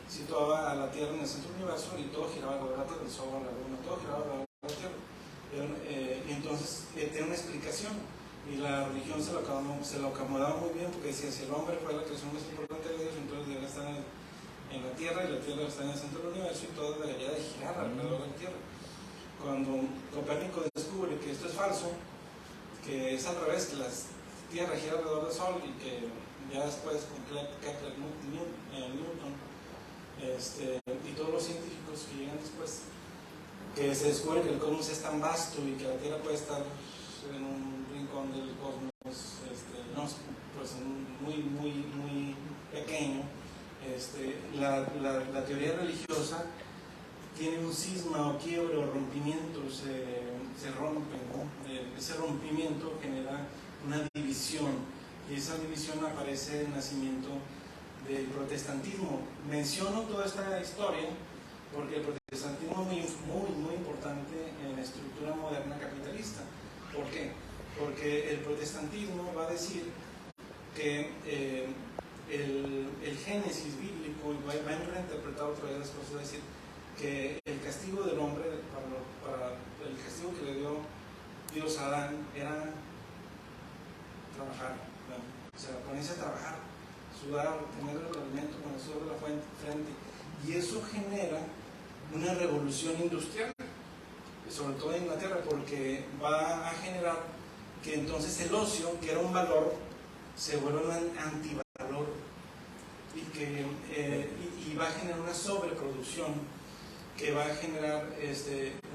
situaba a la Tierra en el centro del universo y todo giraba alrededor de la Tierra, el Sol, la Luna, todo giraba alrededor de la Tierra. Y entonces tiene una explicación. Y la religión se lo acomodaba muy bien, porque decía, si el hombre fue la creación más importante de Dios, entonces debe estar en en la Tierra y la Tierra está en el centro del universo y todo debería de girar alrededor de la Tierra. Cuando Copérnico descubre que esto es falso, que es al revés, que la Tierra gira alrededor del Sol y que ya después con Kepler, Newton y todos los científicos que llegan después, que se descubre que el cosmos es tan vasto y que la Tierra puede estar en un rincón del cosmos, no, pues muy pequeño. La teoría religiosa tiene un cisma o quiebre o rompimiento, se rompe, ¿no? Ese rompimiento genera una división y esa división aparece en el nacimiento del protestantismo. Menciono toda esta historia porque el protestantismo es muy importante en la estructura moderna capitalista. ¿Por qué? Porque el protestantismo va a decir que el génesis bíblico va a reinterpretar otra vez las cosas, es decir, que el castigo del hombre, para el castigo que le dio Dios a Adán, era trabajar, ¿no? O sea, ponerse a trabajar, sudar, tener el alimento con el sudor de la frente, y eso genera una revolución industrial, sobre todo en Inglaterra, porque va a generar que entonces el ocio, que era un valor, se vuelve un antivalor y va a generar una sobreproducción que va a generar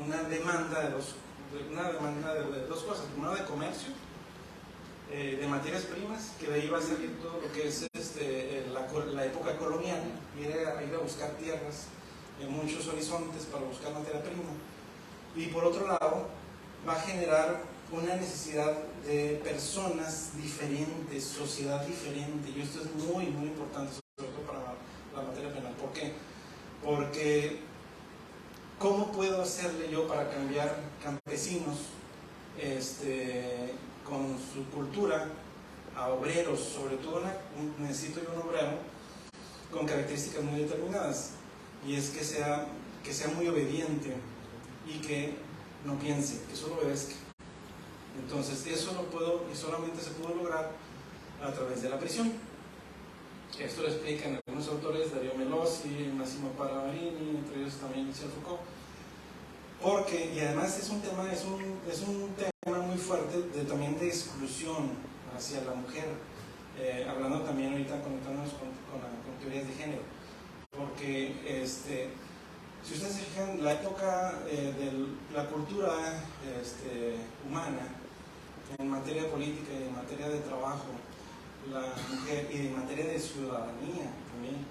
una demanda de dos cosas. Primero, de comercio, de materias primas, que de ahí va a salir todo lo que es la época colonial, ir a buscar tierras en muchos horizontes para buscar materia prima. Y por otro lado, va a generar una necesidad de personas diferentes, sociedad diferente, y esto es muy importante, sobre todo para la materia penal. ¿Por qué? Porque ¿cómo puedo hacerle yo para cambiar campesinos con su cultura a obreros? Sobre todo necesito yo un obrero con características muy determinadas, y es que sea muy obediente y que no piense, que solo obedezca. Entonces eso lo puedo, y solamente se pudo lograr a través de la prisión. Esto lo explican algunos autores, Dario Melossi, Massimo Paravarini, entre ellos también Michel Foucault. Porque, y además es un tema muy fuerte también de exclusión hacia la mujer, hablando también ahorita, conectándonos con teorías de género. Porque si ustedes se fijan, la época de la cultura humana, en materia política y en materia de trabajo, la mujer, y en materia de ciudadanía también,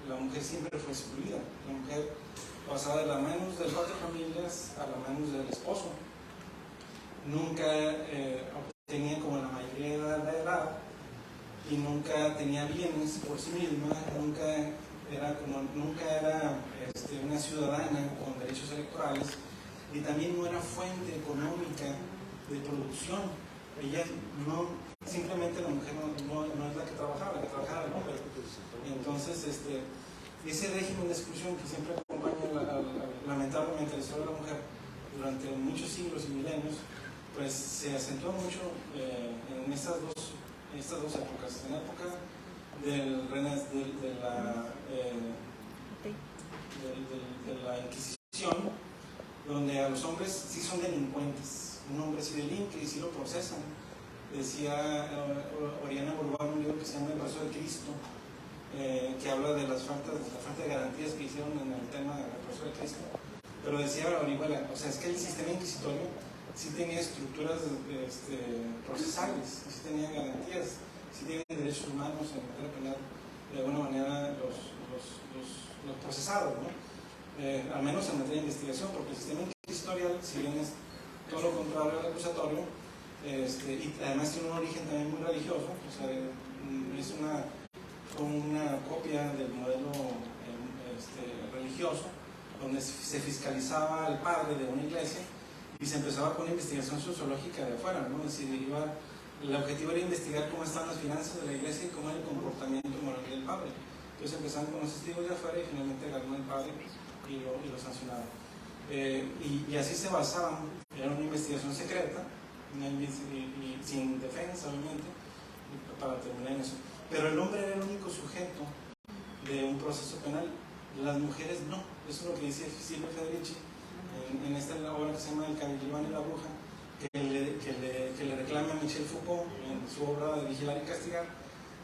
la mujer siempre fue excluida. La mujer pasaba de las manos del padre de familias a las manos del esposo. Nunca obtenía como la mayoría de la edad, y nunca tenía bienes por sí misma, nunca era una ciudadana con derechos electorales, y también no era fuente económica de producción. Ella no, simplemente la mujer no es la que trabajaba el hombre. Entonces ese régimen de exclusión que siempre acompaña lamentablemente la historia de la mujer durante muchos siglos y milenios, pues se acentúa mucho en estas dos épocas. En la época de la Inquisición, donde a los hombres sí son delincuentes. Un hombre sí delinque y sí lo procesan. Decía Oriana Borbón, un libro que se llama El Brazo de Cristo, que habla de la falta de garantías que hicieron en el tema del Brazo de Cristo. Pero decía Orihuela, o sea, es que el sistema inquisitorio sí tenía estructuras procesales, sí tenía garantías, sí tenía derechos humanos en materia penal, de alguna manera los procesados, ¿no? Al menos en materia de investigación, porque el sistema inquisitorial, si bien es todo lo contrario al acusatorio, y además tiene un origen también muy religioso, o sea, es una copia del modelo religioso, donde se fiscalizaba al padre de una iglesia y se empezaba con una investigación sociológica de afuera, ¿no? Es decir, el objetivo era investigar cómo están las finanzas de la iglesia y cómo era el comportamiento moral del padre. Entonces empezaban con los testigos de afuera y finalmente agarraron al padre y lo sancionaron. Y así se basaban, era una investigación secreta y sin defensa, obviamente, para terminar en eso. Pero el hombre era el único sujeto de un proceso penal. Las mujeres no. Eso es lo que dice Silvia Federici en esta obra que se llama El Cabilibán y la Bruja, que le reclama a Michel Foucault en su obra de Vigilar y Castigar,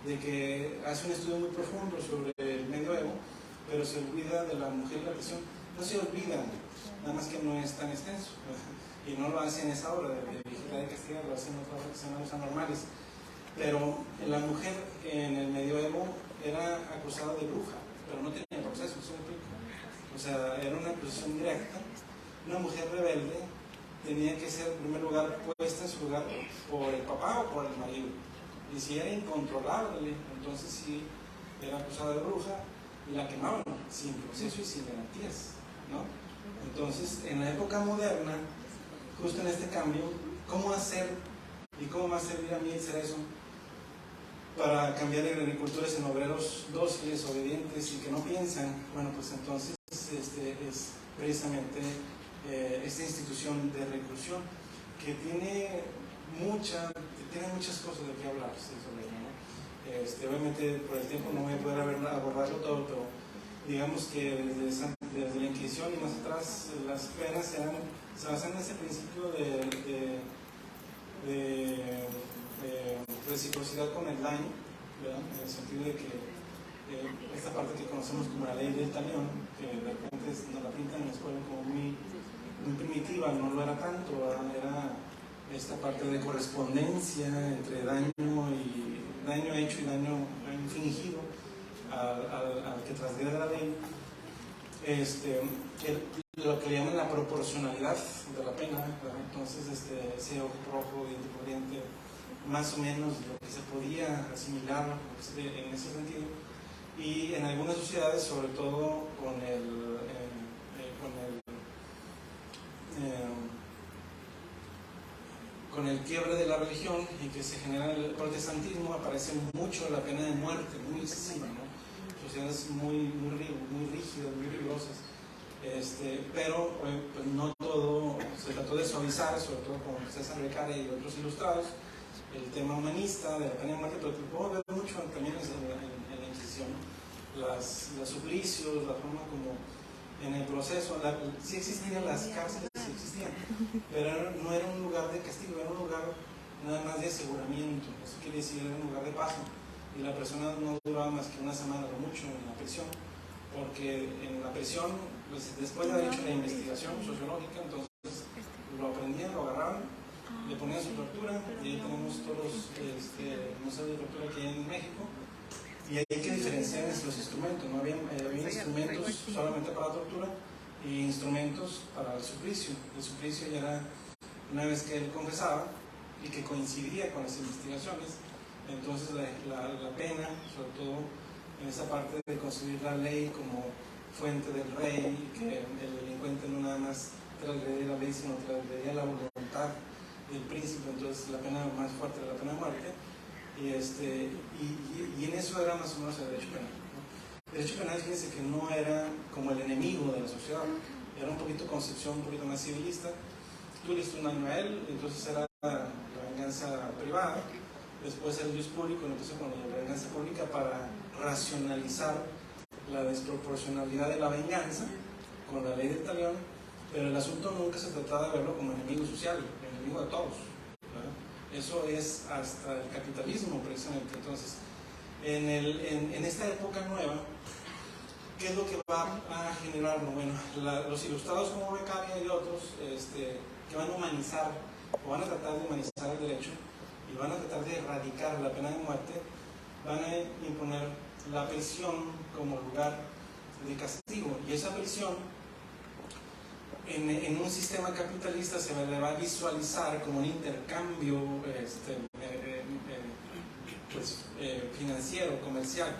de que hace un estudio muy profundo sobre el medioevo, pero se olvida de la mujer y la prisión. No se olvida, nada más que no es tan extenso, y no lo hace en esa obra de Vigilar y Castigar, lo hace en otra obra que se llama Los Anormales. Pero la mujer en el medioevo era acusada de bruja, pero no tenía proceso, eso me explico. O sea, era una acusación directa. Una mujer rebelde tenía que ser en primer lugar puesta en su lugar por el papá o por el marido. Y si era incontrolable, entonces sí era acusada de bruja y la quemaban sin proceso y sin garantías, ¿no? Entonces, en la época moderna, justo en este cambio, ¿cómo hacer y cómo va a servir a mí el cerezo para cambiar en agricultores en obreros dóciles, obedientes y que no piensan? Bueno, pues entonces es precisamente esta institución de reclusión que tiene muchas cosas de qué hablar sobre ella, ¿no? Obviamente por el tiempo no voy a poder abordarlo todo, pero digamos que desde la Inquisición y más atrás las penas se basan en ese principio de reciprocidad con el daño, ¿verdad? En el sentido de que esta parte que conocemos como la ley del talión, que de repente nos la pintan en la escuela como muy primitiva, no lo era tanto, ¿verdad? Era esta parte de correspondencia entre daño hecho y daño fingido al que transgrede la ley. Lo que le llaman la proporcionalidad de la pena, ¿verdad? Entonces ese ojo rojo, diente por diente, más o menos lo que se podía asimilar en ese sentido. Y en algunas sociedades, sobre todo con el quiebre de la religión y que se genera el protestantismo, aparece mucho la pena de muerte, muy excesiva, ¿no? Sociedades muy rígidas, muy rigurosas. Pero pues no todo, se trató de suavizar, sobre todo con César Beccaria y otros ilustrados, el tema humanista de la pena de muerte, pero que puedo ver mucho también en la Inquisición, los suplicios, la forma como en el proceso, sí existían las cárceles, sí existían, pero no era un lugar de castigo, era un lugar nada más de aseguramiento. Eso quiere decir, era un lugar de paso, y la persona no duraba más que una semana o mucho en la prisión, porque en la prisión, pues, después de haber hecho la investigación sociológica, entonces lo aprendían, lo agarraban, le ponían su tortura, y ahí tenemos todos museos de tortura que hay en México. Y hay que diferenciar entre los instrumentos, ¿no? Había instrumentos solamente para la tortura y instrumentos para el suplicio. El suplicio ya era una vez que él confesaba y que coincidía con las investigaciones, entonces la pena, sobre todo en esa parte de concebir la ley como fuente del rey, que el delincuente no nada más transgredía la ley, sino transgredía la voluntad del príncipe, entonces la pena más fuerte era la pena de muerte. Y en eso era más o menos el derecho penal, ¿no? El derecho penal, fíjense que no era como el enemigo de la sociedad, era un poquito concepción un poquito más civilista. Tú le hiciste un daño a él, entonces era la venganza privada. Después el jus público, entonces con la venganza pública para racionalizar la desproporcionalidad de la venganza con la ley del talión, pero el asunto nunca se trataba de verlo como enemigo social, enemigo de todos. Eso es hasta el capitalismo, precisamente. Entonces, en esta época nueva, ¿qué es lo que va a generar? Bueno, los ilustrados como Beccaria y otros que van a humanizar, o van a tratar de humanizar el derecho, y van a tratar de erradicar la pena de muerte, van a imponer la prisión como lugar de castigo. Y esa prisión, en un sistema capitalista, se le va a visualizar como un intercambio financiero, comercial.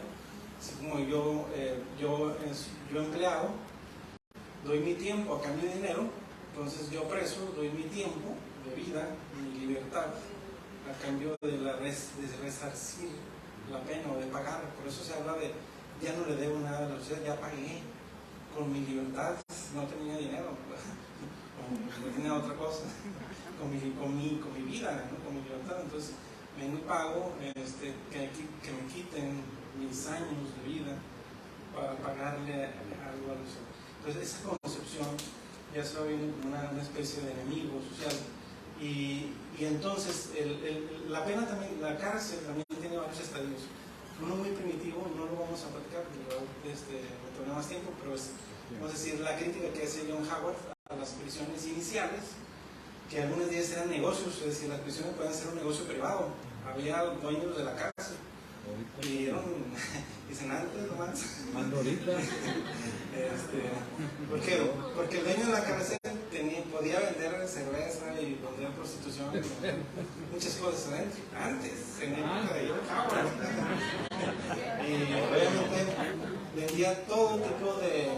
Así como yo empleado, doy mi tiempo a cambio de dinero, entonces yo preso doy mi tiempo de vida, mi libertad, a cambio de resarcir la pena o de pagar. Por eso se habla de, ya no le debo nada a la sociedad, ya pagué con mi libertad, no tenía dinero, no tenía otra cosa, con mi vida, ¿no? Con mi libertad. Entonces vengo y pago, que me quiten mis años de vida para pagarle algo a los otros. Entonces esa concepción ya se va viendo como una especie de enemigo social. Y entonces la pena también, la cárcel también tiene varios estadios. Uno muy primitivo, no lo vamos a platicar porque me toma más tiempo, pero es, vamos a decir, la crítica que hace John Howard a las prisiones iniciales, que algunos días eran negocios, es decir, las prisiones pueden ser un negocio privado. Había dueños de la cárcel y eran, dicen antes nomás. ahorita. Porque el dueño de la cárcel podía vender cerveza y vender prostitución, vender muchas cosas adentro. Antes, en la época de John Howard. Y obviamente vendía todo tipo de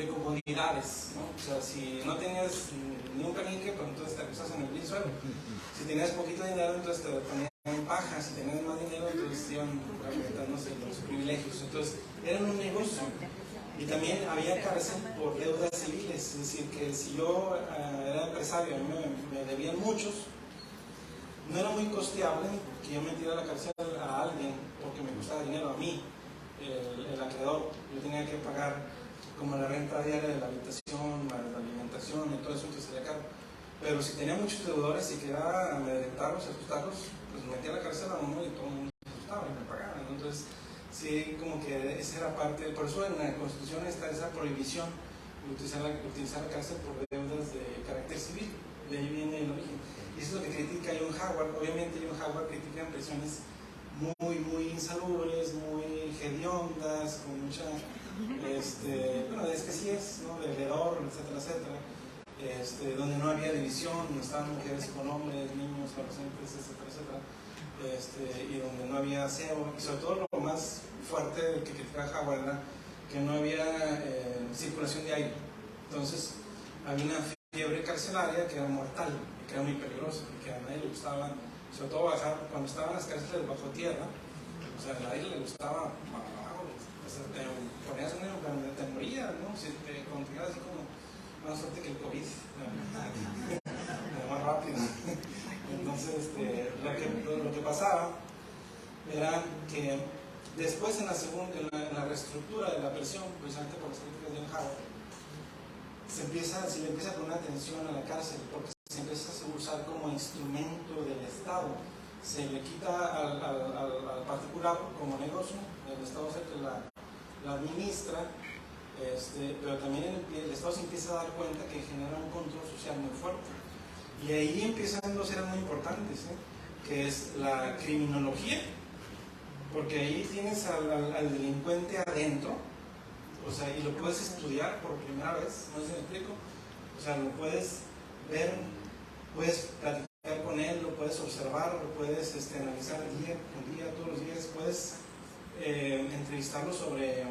comodidades, ¿no? O sea, si no tenías ni un canique, pues entonces te acostas en el suelo. Si tenías poquito dinero, entonces te ponían en paja. Si tenías más dinero, entonces iban aumentándose los privilegios. Entonces, eran un negocio. Y también había cárcel por deudas civiles. Es decir, que si yo era empresario, a mí me debían muchos, no era muy costeable que yo metiera a la cárcel a alguien porque me costaba dinero a mí, el acreedor. Yo tenía que pagar como la renta diaria de la habitación, la alimentación y todo eso, que sería caro. Pero si tenía muchos deudores y quería amedrentarlos, asustarlos, pues metía a la cárcel a uno y todo el mundo se asustaba y me pagaban. Entonces, sí, como que esa era parte, por eso en la Constitución está esa prohibición de utilizar la cárcel por deudas de carácter civil. De ahí viene el origen. Y eso es lo que critica John Howard. Obviamente John Howard critica en prisiones muy insalubres, muy hediondas, con mucha, bueno, es que sí es, ¿no? De hedor, etcétera, donde no había división, donde estaban mujeres con hombres, niños, adolescentes, etcétera, y donde no había aseo, y sobre todo lo más fuerte que criticaba Howard era que no había circulación de aire. Entonces, había una fiebre carcelaria que era mortal, y que era muy peligrosa, y que a nadie le gustaba, sobre todo bajar, cuando estaban las cárceles bajo tierra, o sea, a nadie le gustaba, o sea, te ponías te morías, ¿no? Si te contagiabas así como más fuerte que el COVID, más rápido. Entonces, lo que pasaba era que después en la reestructura de la prisión, precisamente por las críticas de John Howard, se le empieza a poner atención a la cárcel porque se empieza a usar como instrumento del Estado. Se le quita al particular como negocio, el Estado es el que la administra, pero también el Estado se empieza a dar cuenta que genera un control social muy fuerte. Y ahí empiezan dos eras muy importantes, que es la criminología, porque ahí tienes al delincuente adentro, o sea, y lo puedes estudiar por primera vez, no sé si me explico, o sea, lo puedes ver, puedes platicar con él, lo puedes observar, lo puedes analizar día con día, todos los días, puedes entrevistarlo sobre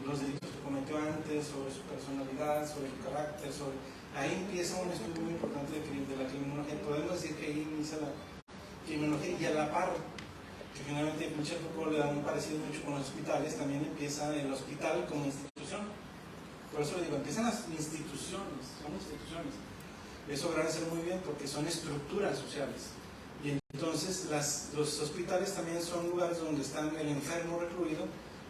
los delitos que cometió antes, sobre su personalidad, sobre su carácter, ahí empieza un estudio muy importante de la criminología. Podemos decir que ahí inicia la criminología, y a la par, que finalmente muchas veces le dan un parecido mucho con los hospitales, también empieza el hospital como institución. Por eso le digo, empiezan las instituciones, son instituciones. Eso van a ser muy bien porque son estructuras sociales. Y entonces los hospitales también son lugares donde está el enfermo recluido,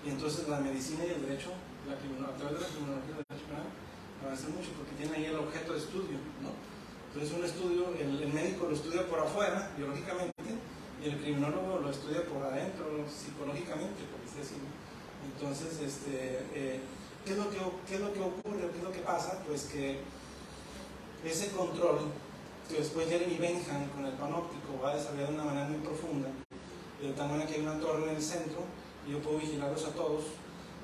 y entonces la medicina y el derecho, a través de la criminología del derecho penal, avanza mucho porque tiene ahí el objeto de estudio, ¿no? Entonces un estudio, el médico lo estudia por afuera, biológicamente, y el criminólogo lo estudia por adentro, psicológicamente, por así decirlo. Entonces, ¿qué es lo que ocurre? ¿Qué es lo que pasa? Pues que ese control que después Jeremy Bentham con el panóptico va a desarrollar de una manera muy profunda, de tal manera que hay una torre en el centro y yo puedo vigilarlos a todos,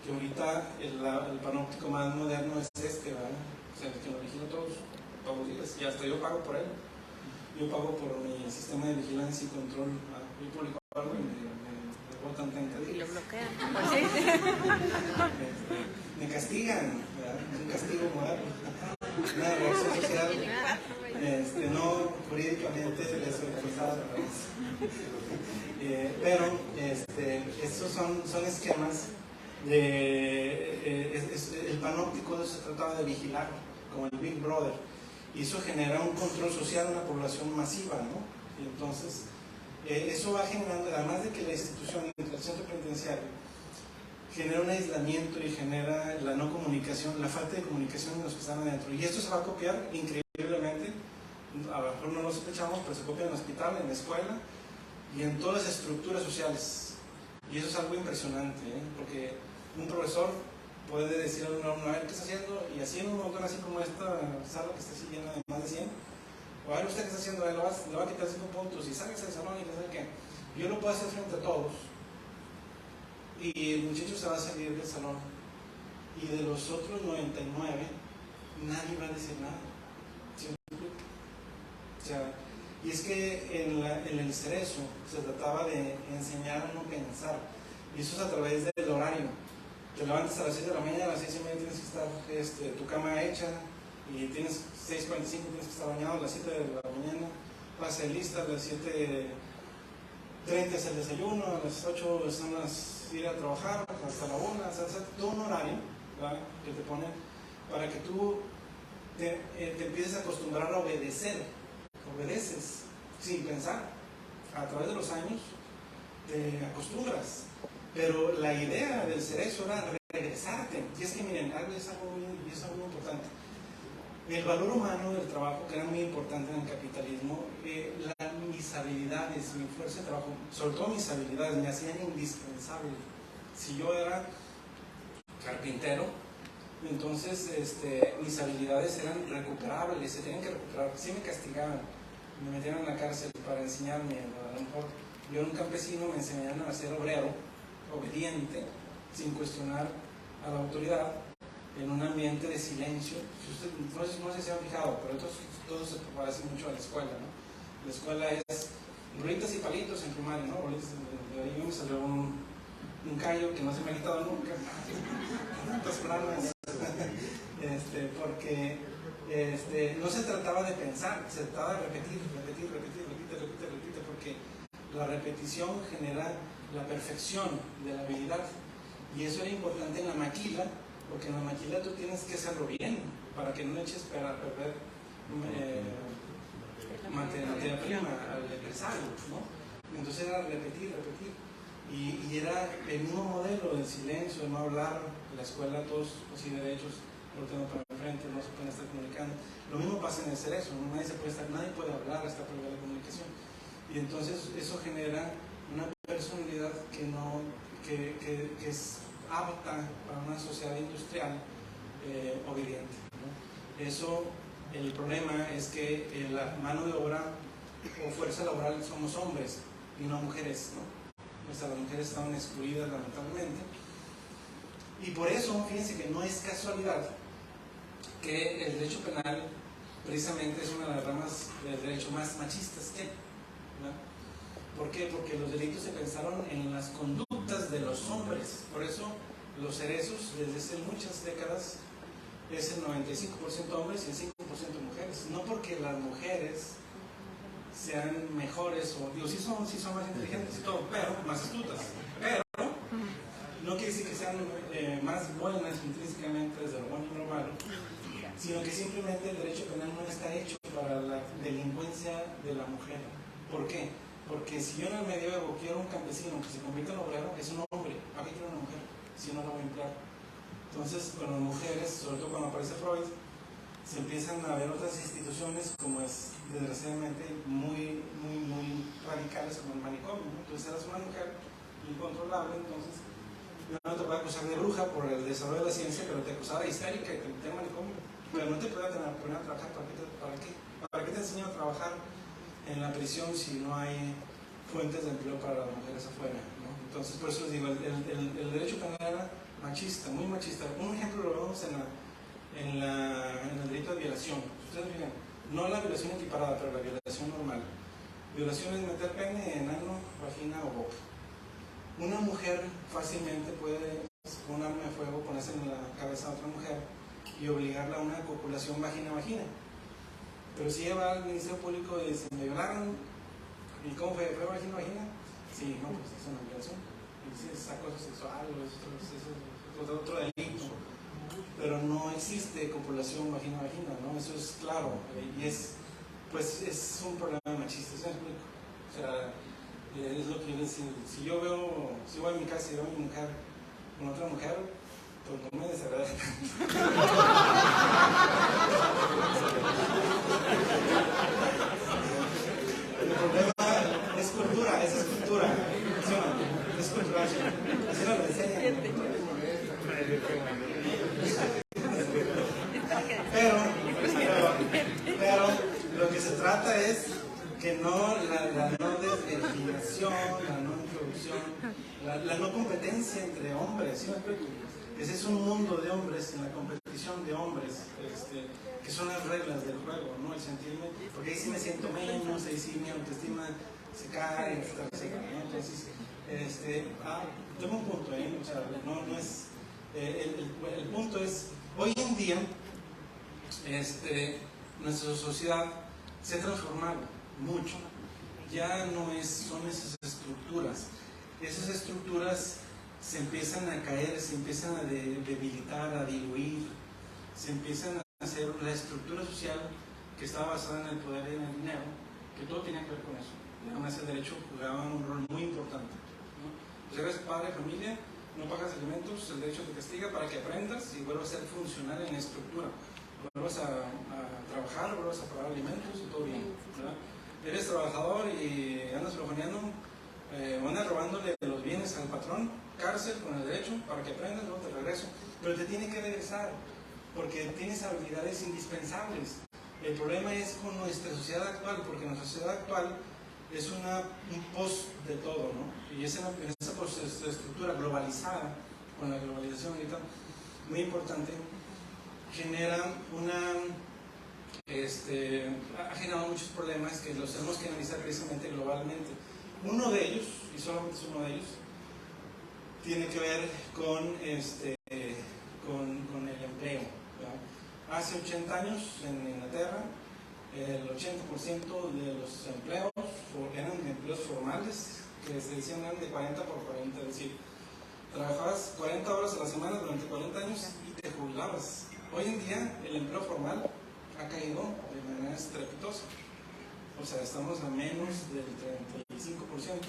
que ahorita el panóptico más moderno es ¿verdad? O sea, que lo vigilo todos los días, y hasta yo pago por él. Yo pago por mi sistema de vigilancia y control. Yo publico algo y me botan 30 días. Y lo bloquean. Me castigan, ¿verdad? Es un castigo moral. Una reacción social, no jurídicamente desautorizada. Pero estos son esquemas el panóptico se trataba de vigilar, como el Big Brother, y eso genera un control social en una población masiva, ¿no? Y entonces Eso va generando, además de que la institución, el centro penitenciario, genera un aislamiento y genera la no comunicación, la falta de comunicación de los que están adentro. Y esto se va a copiar increíblemente, a lo mejor no lo sospechamos, pero se copia en el hospital, en la escuela y en todas las estructuras sociales. Y eso es algo impresionante, porque un profesor puede decir a un alumno, a ver, ¿qué está haciendo? Y así en un montón, así como esta sala que está así llena de más de 100, o a ver, ¿usted qué está haciendo? Le va a quitar 5 puntos y sáquese del salón y no sé qué. Yo lo puedo hacer frente a todos. Y el muchacho se va a salir del salón. Y de los otros 99, nadie va a decir nada. ¿Sí? O sea, y es que en el Cerezo se trataba de enseñar a no pensar. Y eso es a través del horario. Te levantas a las 6 de la mañana, a las 6:30 tienes que estar tu cama hecha. Y tienes 6:45, tienes que estar bañado a las 7 de la mañana. Vas lista, a las 7:30 es el desayuno, a las 8 son ir a trabajar, hasta la 1, o sea, todo un horario, ¿verdad?, que te ponen para que tú te empieces a acostumbrar a obedecer. Obedeces sin pensar. A través de los años te acostumbras. Pero la idea del Cerezo era regresarte. Y es que miren, es algo muy importante. El valor humano del trabajo, que era muy importante en el capitalismo, mis habilidades, mi fuerza de trabajo, sobre todo mis habilidades, me hacían indispensable. Si yo era carpintero, entonces mis habilidades eran recuperables, se tenían que recuperar. Si me castigaban, me metían en la cárcel para enseñarme, a lo mejor yo era un campesino, me enseñaron a ser obrero, obediente, sin cuestionar a la autoridad, en un ambiente de silencio. No sé si se han fijado, pero todo se parece mucho a la escuela, ¿no? La escuela es bolitas y palitos en primaria, ¿no? De ahí me salió un callo que no se me ha quitado nunca. Tantas planas. Porque no se trataba de pensar, se trataba de repetir, porque la repetición genera la perfección de la habilidad. Y eso era importante en la maquila, porque en la maquila tú tienes que hacerlo bien, para que no eches a perder materia prima al empresario, ¿no? Entonces era repetir. Y era el mismo modelo del silencio, de no hablar. En la escuela todos sin derechos, volteando para enfrente, no se pueden estar comunicando. Lo mismo pasa en el Cerezo, ¿no? Nadie puede hablar, está prohibida la comunicación. Y entonces eso genera una personalidad que es apta para una sociedad industrial obediente, ¿no? Eso, el problema es que la mano de obra o fuerza laboral somos hombres y no mujeres, ¿no? O sea, las mujeres estaban excluidas lamentablemente. Y por eso, fíjense que no es casualidad que el derecho penal precisamente es una de las ramas del derecho más machistas que hay, ¿no? ¿Por qué? Porque los delitos se pensaron en las conductas de los hombres. Por eso los cerezos desde hace muchas décadas es el 95% hombres y el 5% mujeres. No porque las mujeres sean mejores, o digo, sí son más inteligentes y todo, pero más astutas. Pero no quiere decir que sean más buenas intrínsecamente desde lo bueno y lo malo, sino que simplemente el derecho penal no está hecho para la delincuencia de la mujer. ¿Por qué? Porque si yo en el medioevo quiero un campesino que se convierta en obrero, es un hombre. ¿Para qué quiero una mujer? Si no la voy a emplear. Entonces, con las mujeres, sobre todo cuando aparece Freud, se empiezan a ver otras instituciones como es, desgraciadamente, muy radicales como el manicomio, ¿no? Entonces eras una mujer incontrolable, entonces no te puede acusar de bruja por el desarrollo de la ciencia, pero te acusaba de histérica y te metía en manicomio. Pero no te puede poner a trabajar. ¿Para qué te enseño a trabajar en la prisión si no hay fuentes de empleo para las mujeres afuera, ¿no? Entonces, por eso les digo, el derecho penal era machista, muy machista. Un ejemplo lo vemos en el delito de violación. Ustedes miren, no la violación equiparada, pero la violación normal. Violación es meter pene en ano, vagina o boca. Una mujer fácilmente puede, con un arma de fuego, ponerse en la cabeza a otra mujer y obligarla a una copulación vagina-vagina. Pero si ella va al Ministerio Público y dice, me violaron, ¿y cómo fue? ¿Fue vagina-vagina? Sí, no, pues es una violación. Y si es acoso sexual o es otro delito. Pero no existe copulación vagina-vagina, ¿no? Eso es claro. Y es un problema machista, ¿se me explico? O sea, Es lo que yo decía. Si yo voy a mi casa y veo a mi mujer con otra mujer, pues no me desagrada. El problema es cultura, esa es cultura. Es cultural. Así no lo enseñan. Pero lo que se trata es que no la no deslegislación, la no introducción, la no competencia entre hombres, ¿sí me explico? Ese es un mundo de hombres, en la competición de hombres, que son las reglas del juego, ¿no? El sentirme, porque ahí sí me siento menos, ahí sí mi autoestima se cae, ¿no? Entonces, tengo un punto ahí, o sea, no es, el punto es, hoy en día, nuestra sociedad se ha transformado mucho, ya no son esas estructuras se empiezan a caer, se empiezan a debilitar, a diluir, se empiezan a hacer la estructura social que estaba basada en el poder y en el dinero, que todo tenía que ver con eso. Además el derecho jugaba un rol muy importante, ¿no? Si eres padre de familia, no pagas alimentos, el derecho te castiga para que aprendas y vuelvas a ser funcional en la estructura. Vuelvas a trabajar, vuelvas a pagar alimentos y todo bien, ¿verdad? Eres trabajador y andas flojoneando, andas robándole los bienes al patrón, cárcel con el derecho para que aprendas, luego te regreso, pero te tiene que regresar porque tienes habilidades indispensables. El problema es con nuestra sociedad actual, porque nuestra sociedad actual es un post de todo, ¿no? Y esa estructura globalizada, con la globalización ahorita, muy importante, genera ha generado muchos problemas que los tenemos que analizar precisamente globalmente. Uno de ellos, y solamente es uno de ellos, tiene que ver con el empleo, ¿verdad? Hace 80 años en Inglaterra, el 80% de los empleos eran empleos formales, que se decían eran de 40 por 40, es decir, trabajabas 40 horas a la semana durante 40 años y te jubilabas. Hoy en día el empleo formal ha caído de manera estrepitosa. O sea, estamos a menos del 35%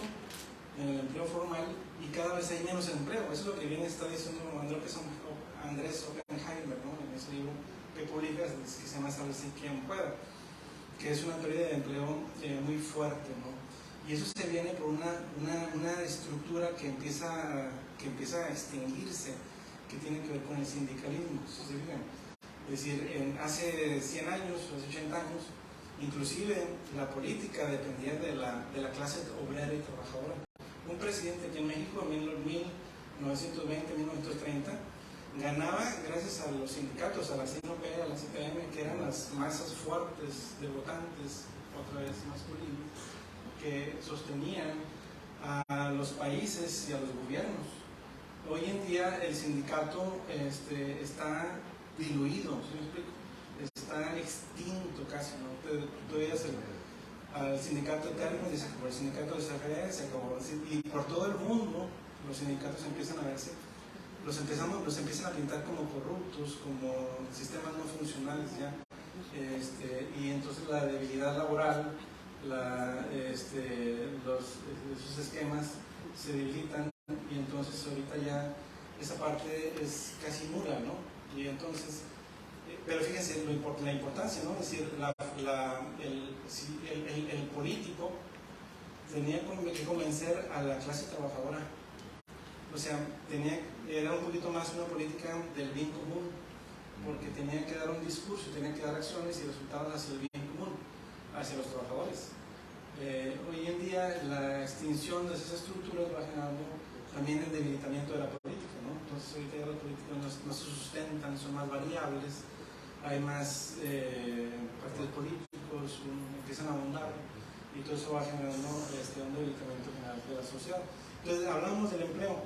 en el empleo formal y cada vez hay menos empleo. Eso es lo que está diciendo Andrés Oppenheimer, ¿no? En ese libro que publica, que se llama Sálvese quien pueda, que es una pérdida de empleo muy fuerte, ¿no? Y eso se viene por una estructura que empieza a extinguirse, que tiene que ver con el sindicalismo, ¿sí se fijan? Es decir, hace 100 años, hace 80 años, inclusive la política dependía de la clase obrera y trabajadora. Un presidente aquí en México en 1920, 1930, ganaba gracias a los sindicatos, a la CNOP, a la CPM, que eran las masas fuertes de votantes, otra vez masculinos, que sostenían a los países y a los gobiernos. Hoy en día el sindicato está diluido, ¿sí me explico? Está extinto casi, ¿no? Tú veías al sindicato Termo, dice que por el sindicato de CFE se acabó, y por todo el mundo los sindicatos empiezan a verse, los empiezan a pintar como corruptos, como sistemas no funcionales ya, y entonces la debilidad laboral, esos esquemas se debilitan y entonces ahorita ya esa parte es casi nula, ¿no? Y entonces, pero fíjense la importancia, ¿no? Es decir, el político tenía que convencer a la clase trabajadora. O sea, era un poquito más una política del bien común, porque tenía que dar un discurso, tenía que dar acciones y resultados hacia el bien común, hacia los trabajadores. Hoy en día la extinción de esas estructuras va generando también el debilitamiento de la política, ¿no? Entonces ahorita ya las políticas no se sustentan, son más variables, hay más partidos políticos, empiezan a abundar y todo eso va generando un debilitamiento general de la sociedad. Entonces hablamos del empleo.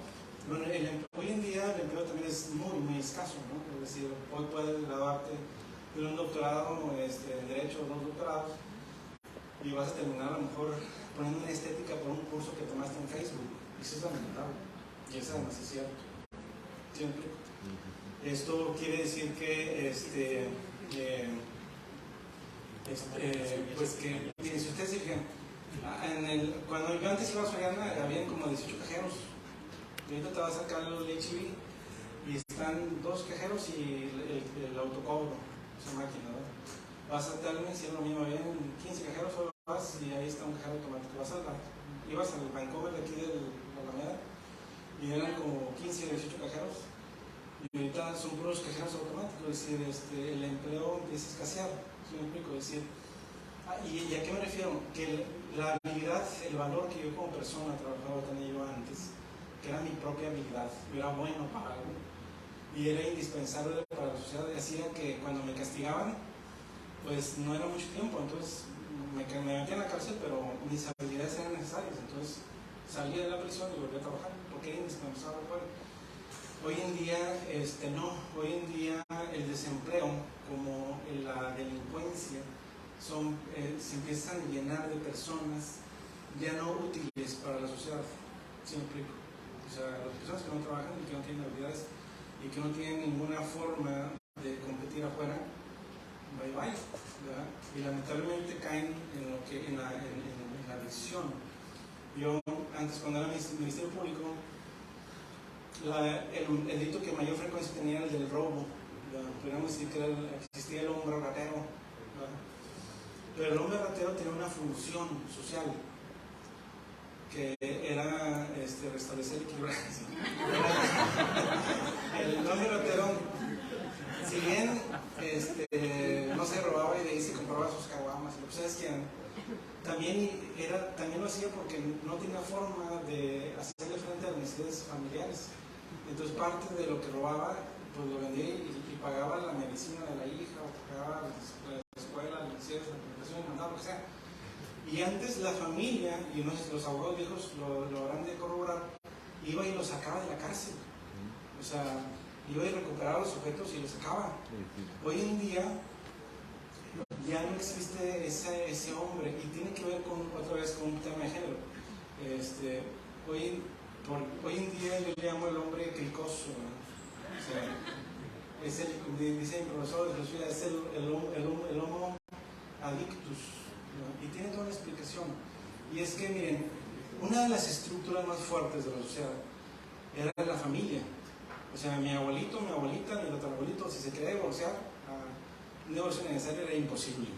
Bueno, hoy en día el empleo también es muy, muy escaso, ¿no? Es decir, hoy puedes graduarte de un doctorado en Derecho o 2 doctorados y vas a terminar a lo mejor poniendo una estética por un curso que tomaste en Facebook. Eso es lamentable y eso además es cierto. ¿Siempre? Esto quiere decir que pues que, miren, si ustedes se fijan, Cuando yo antes iba a Soriana, habían como 18 cajeros. Y ahorita te vas a sacar el HB y están 2 cajeros y el autocobro, esa máquina, ¿no? Vas a Telmex y es lo mismo, habían 15 cajeros, solo vas y ahí está un cajero automático. Ibas al Vancouver de aquí de la Alameda y eran como 15 o 18 cajeros. Y ahorita son puros cajeros automáticos, es decir, el empleo empieza a escasear, ¿sí me explico? Es decir, ¿y a qué me refiero? Que la habilidad, el valor que yo como persona trabajaba tenía yo antes, que era mi propia habilidad, yo era bueno para algo y era indispensable para la sociedad, y hacía que cuando me castigaban, pues no era mucho tiempo, entonces me metían en la cárcel, pero mis habilidades eran necesarias, entonces salía de la prisión y volvía a trabajar, porque era indispensable fuera. Hoy en día, no, hoy en día el desempleo como la delincuencia se empiezan a llenar de personas ya no útiles para la sociedad, ¿sí me explico? O sea, las personas que no trabajan y que no tienen habilidades y que no tienen ninguna forma de competir afuera, bye bye, ¿verdad? Y lamentablemente caen en la adicción. Yo antes, cuando era Ministerio Público, el delito que mayor frecuencia tenía era el del robo, ¿verdad? Podríamos decir que existía el hombre ratero, ¿verdad? Pero el hombre ratero tenía una función social que era restablecer el equilibrio. El hombre ratero, si bien no se robaba y de ahí se compraba sus caguamas, lo que ustedes quieran, también lo hacía porque no tenía forma de hacerle frente a las necesidades familiares. Entonces parte de lo que robaba pues lo vendía y pagaba la medicina de la hija, o pagaba la escuela, la licencia, la alimentación, el mandado, lo que sea. Y antes la familia, y los abogados viejos lo habrán de corroborar, iba y los sacaba de la cárcel. O sea, iba y recuperaba los objetos y los sacaba. Hoy en día ya no existe ese hombre, y tiene que ver otra vez con un tema de género. Hoy en día yo le llamo el hombre cricoso, ¿no? O sea, dice mi profesor de filosofía, es el homo adictus, ¿no? Y tiene toda una explicación. Y es que, miren, una de las estructuras más fuertes de la sociedad era la familia. O sea, mi abuelito, mi abuelita, mi tatarabuelito, si se quería divorciar, un divorcio necesario era imposible.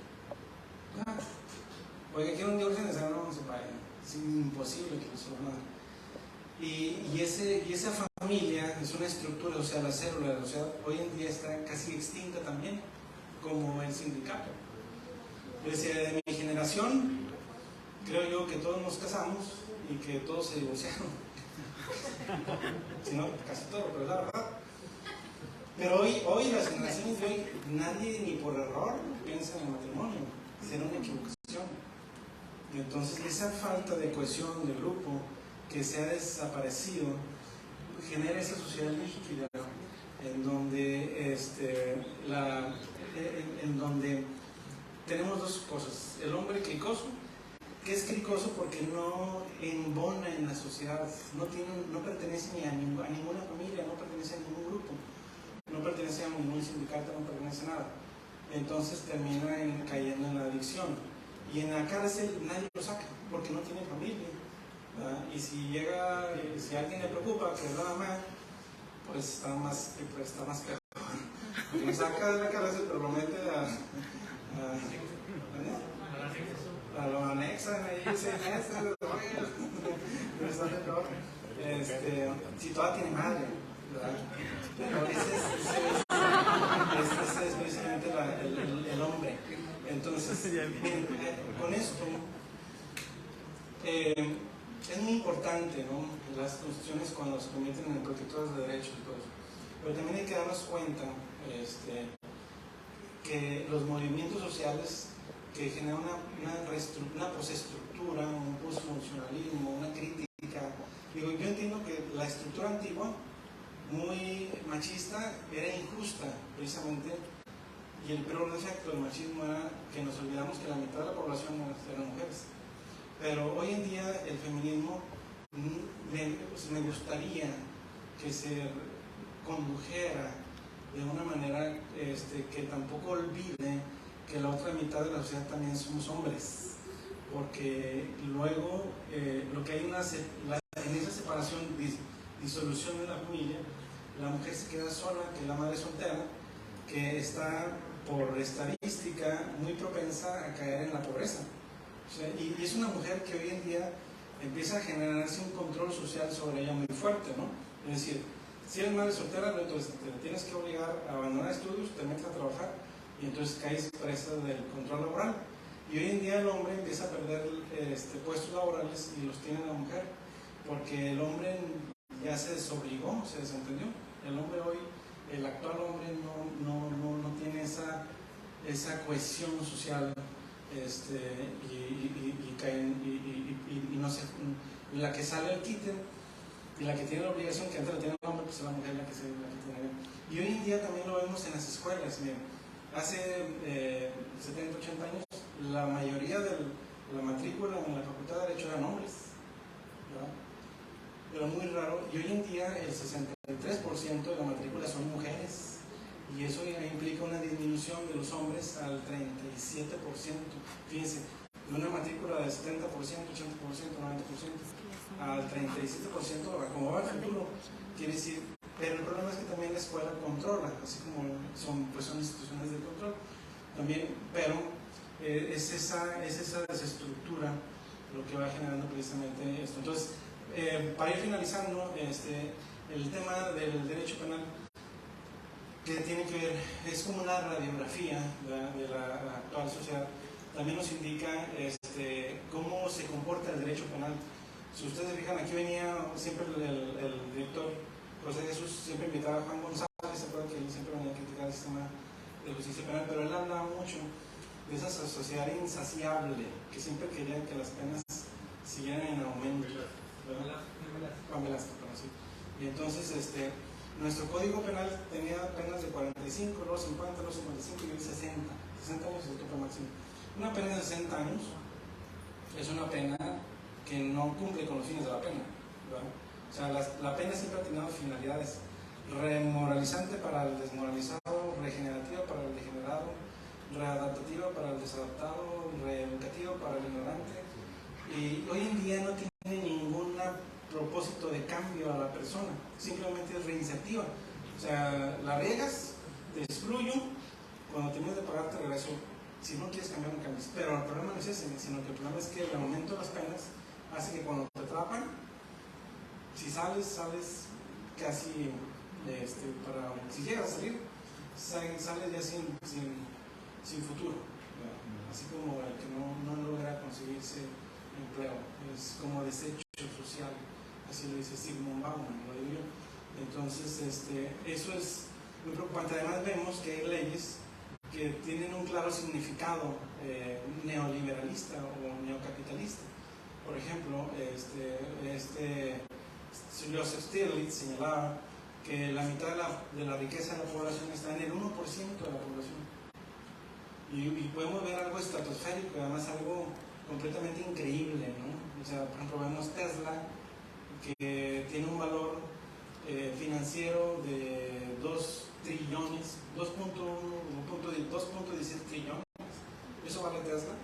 Oiga, quiero un divorcio necesario, no se vaya. Es imposible que eso no. Y esa familia es una estructura, o sea, la célula de la sociedad hoy en día está casi extinta también, como el sindicato. Desde mi generación, creo yo que todos nos casamos y que todos se divorciaron. Si no, casi todo, pero es la verdad. Pero hoy las generaciones de hoy, nadie ni por error piensa en el matrimonio, será una equivocación. Y entonces esa falta de cohesión del grupo que se ha desaparecido genera esa sociedad líquida en donde tenemos dos cosas: el hombre cricoso, que es cricoso porque no embona en la sociedad, no pertenece ni a ninguna familia, no pertenece a ningún grupo, no pertenece a ningún sindicato, no pertenece a nada. Entonces termina cayendo en la adicción, y en la cárcel nadie lo saca porque no tiene familia. Y si alguien le preocupa que es la mamá, pues está más peor. Porque saca de la cárcel, pero lo mete lo anexan ahí 6 meses, pero está peor. Si todavía tiene madre, ¿verdad? Pero ese es precisamente el hombre. Entonces, con esto es muy importante, ¿no? Las constituciones cuando se convierten en protectoras de derechos y todo eso. Pero también hay que darnos cuenta que los movimientos sociales que generan una postestructura, un postfuncionalismo, una crítica. Yo entiendo que la estructura antigua, muy machista, era injusta, precisamente, y el peor defecto del machismo era que nos olvidamos que la mitad de la población eran mujeres. Pero hoy en día el feminismo me gustaría que se condujera de una manera que tampoco olvide que la otra mitad de la sociedad también somos hombres, porque luego lo que hay en esa separación, disolución de la familia, la mujer se queda sola, que es la madre soltera, que está por estadística muy propensa a caer en la pobreza. O sea, y es una mujer que hoy en día empieza a generarse un control social sobre ella muy fuerte, ¿no? Es decir, si eres madre soltera, entonces te tienes que obligar a abandonar estudios, te metes a trabajar y entonces caes presa del control laboral. Y hoy en día el hombre empieza a perder puestos laborales y los tiene la mujer, porque el hombre ya se desobligó, se desentendió. El hombre hoy, el actual hombre no tiene esa cohesión social, y la que sale al quite y la que tiene la obligación que antes la tiene el hombre, pues es la mujer la que tiene. Y hoy en día también lo vemos en las escuelas. Miren, hace 70, 80 años la mayoría de la matrícula en la Facultad de Derecho eran hombres, ¿verdad? Pero muy raro, y hoy en día el 63% de la matrícula son mujeres, y eso implica una disminución de los hombres al 37%. Fíjense, de una matrícula del 70%, 80%, 90% al 37%, como va el futuro, quiere decir. Pero el problema es que también la escuela controla, así como son instituciones de control también, pero es esa desestructura lo que va generando precisamente esto. Entonces, para ir finalizando, el tema del derecho penal, que tiene que ver, es como una radiografía de la actual sociedad, también nos indica cómo se comporta el derecho penal. Si ustedes se fijan, aquí venía siempre el director José Jesús, siempre invitaba a Juan González, se acuerdan que él siempre venía a criticar el sistema de justicia penal, pero él hablaba mucho de esa sociedad insaciable, que siempre querían que las penas siguieran en aumento. Juan Velasco, sí. Y entonces, nuestro código penal tenía penas de 45, luego 50, luego 55 y hoy 60. 60 años es el tope máximo. Una pena de 60 años es una pena que no cumple con los fines de la pena, ¿verdad? O sea, la pena siempre ha tenido finalidades: remoralizante para el desmoralizado, regenerativa para el degenerado, readaptativa para el desadaptado, reeducativa para el ignorante. Y hoy en día no tiene ningún propósito de cambio a la persona, simplemente es reinsertiva. O sea, la riegas, te excluyo, cuando termines de pagar te regreso. Si no quieres cambiar, no cambies. Pero el problema no es ese, sino que el problema es que el aumento de las penas hace que cuando te atrapan, si sales casi, si llegas a salir, sales ya sin futuro, ¿verdad? Así como el que no logra conseguirse empleo, es como desecho social, así lo dice Zygmunt Bauman, lo digo yo. Entonces, eso es muy preocupante. Además vemos que hay leyes que tienen un claro significado neoliberalista o neocapitalista. Por ejemplo, Joseph Stiglitz señalaba que la mitad de la riqueza de la población está en el 1% de la población. Y podemos ver algo estratosférico, además algo completamente increíble, ¿no? O sea, por ejemplo, vemos Tesla, que tiene un valor financiero de 2 trillones, 2.17 trillones. Eso vale Tesla.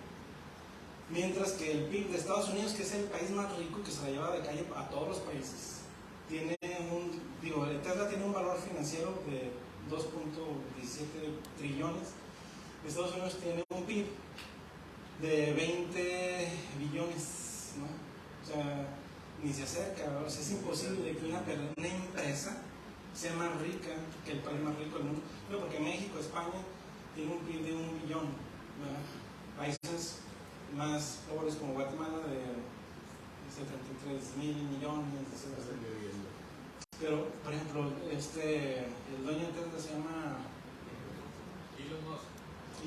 Mientras que el PIB de Estados Unidos, que es el país más rico, que se la lleva de calle a todos los países, Tesla tiene un valor financiero de 2.17 trillones. Estados Unidos tiene un PIB de 20 billones, ¿no? O sea, ni se acerca. O sea, es imposible que una empresa sea más rica que el país más rico del mundo. No, porque México, España, tiene un PIB de 1 billón, ¿verdad? Países más pobres como Guatemala de 73 mil millones, etc. Pero, por ejemplo, el dueño de Tesla se llama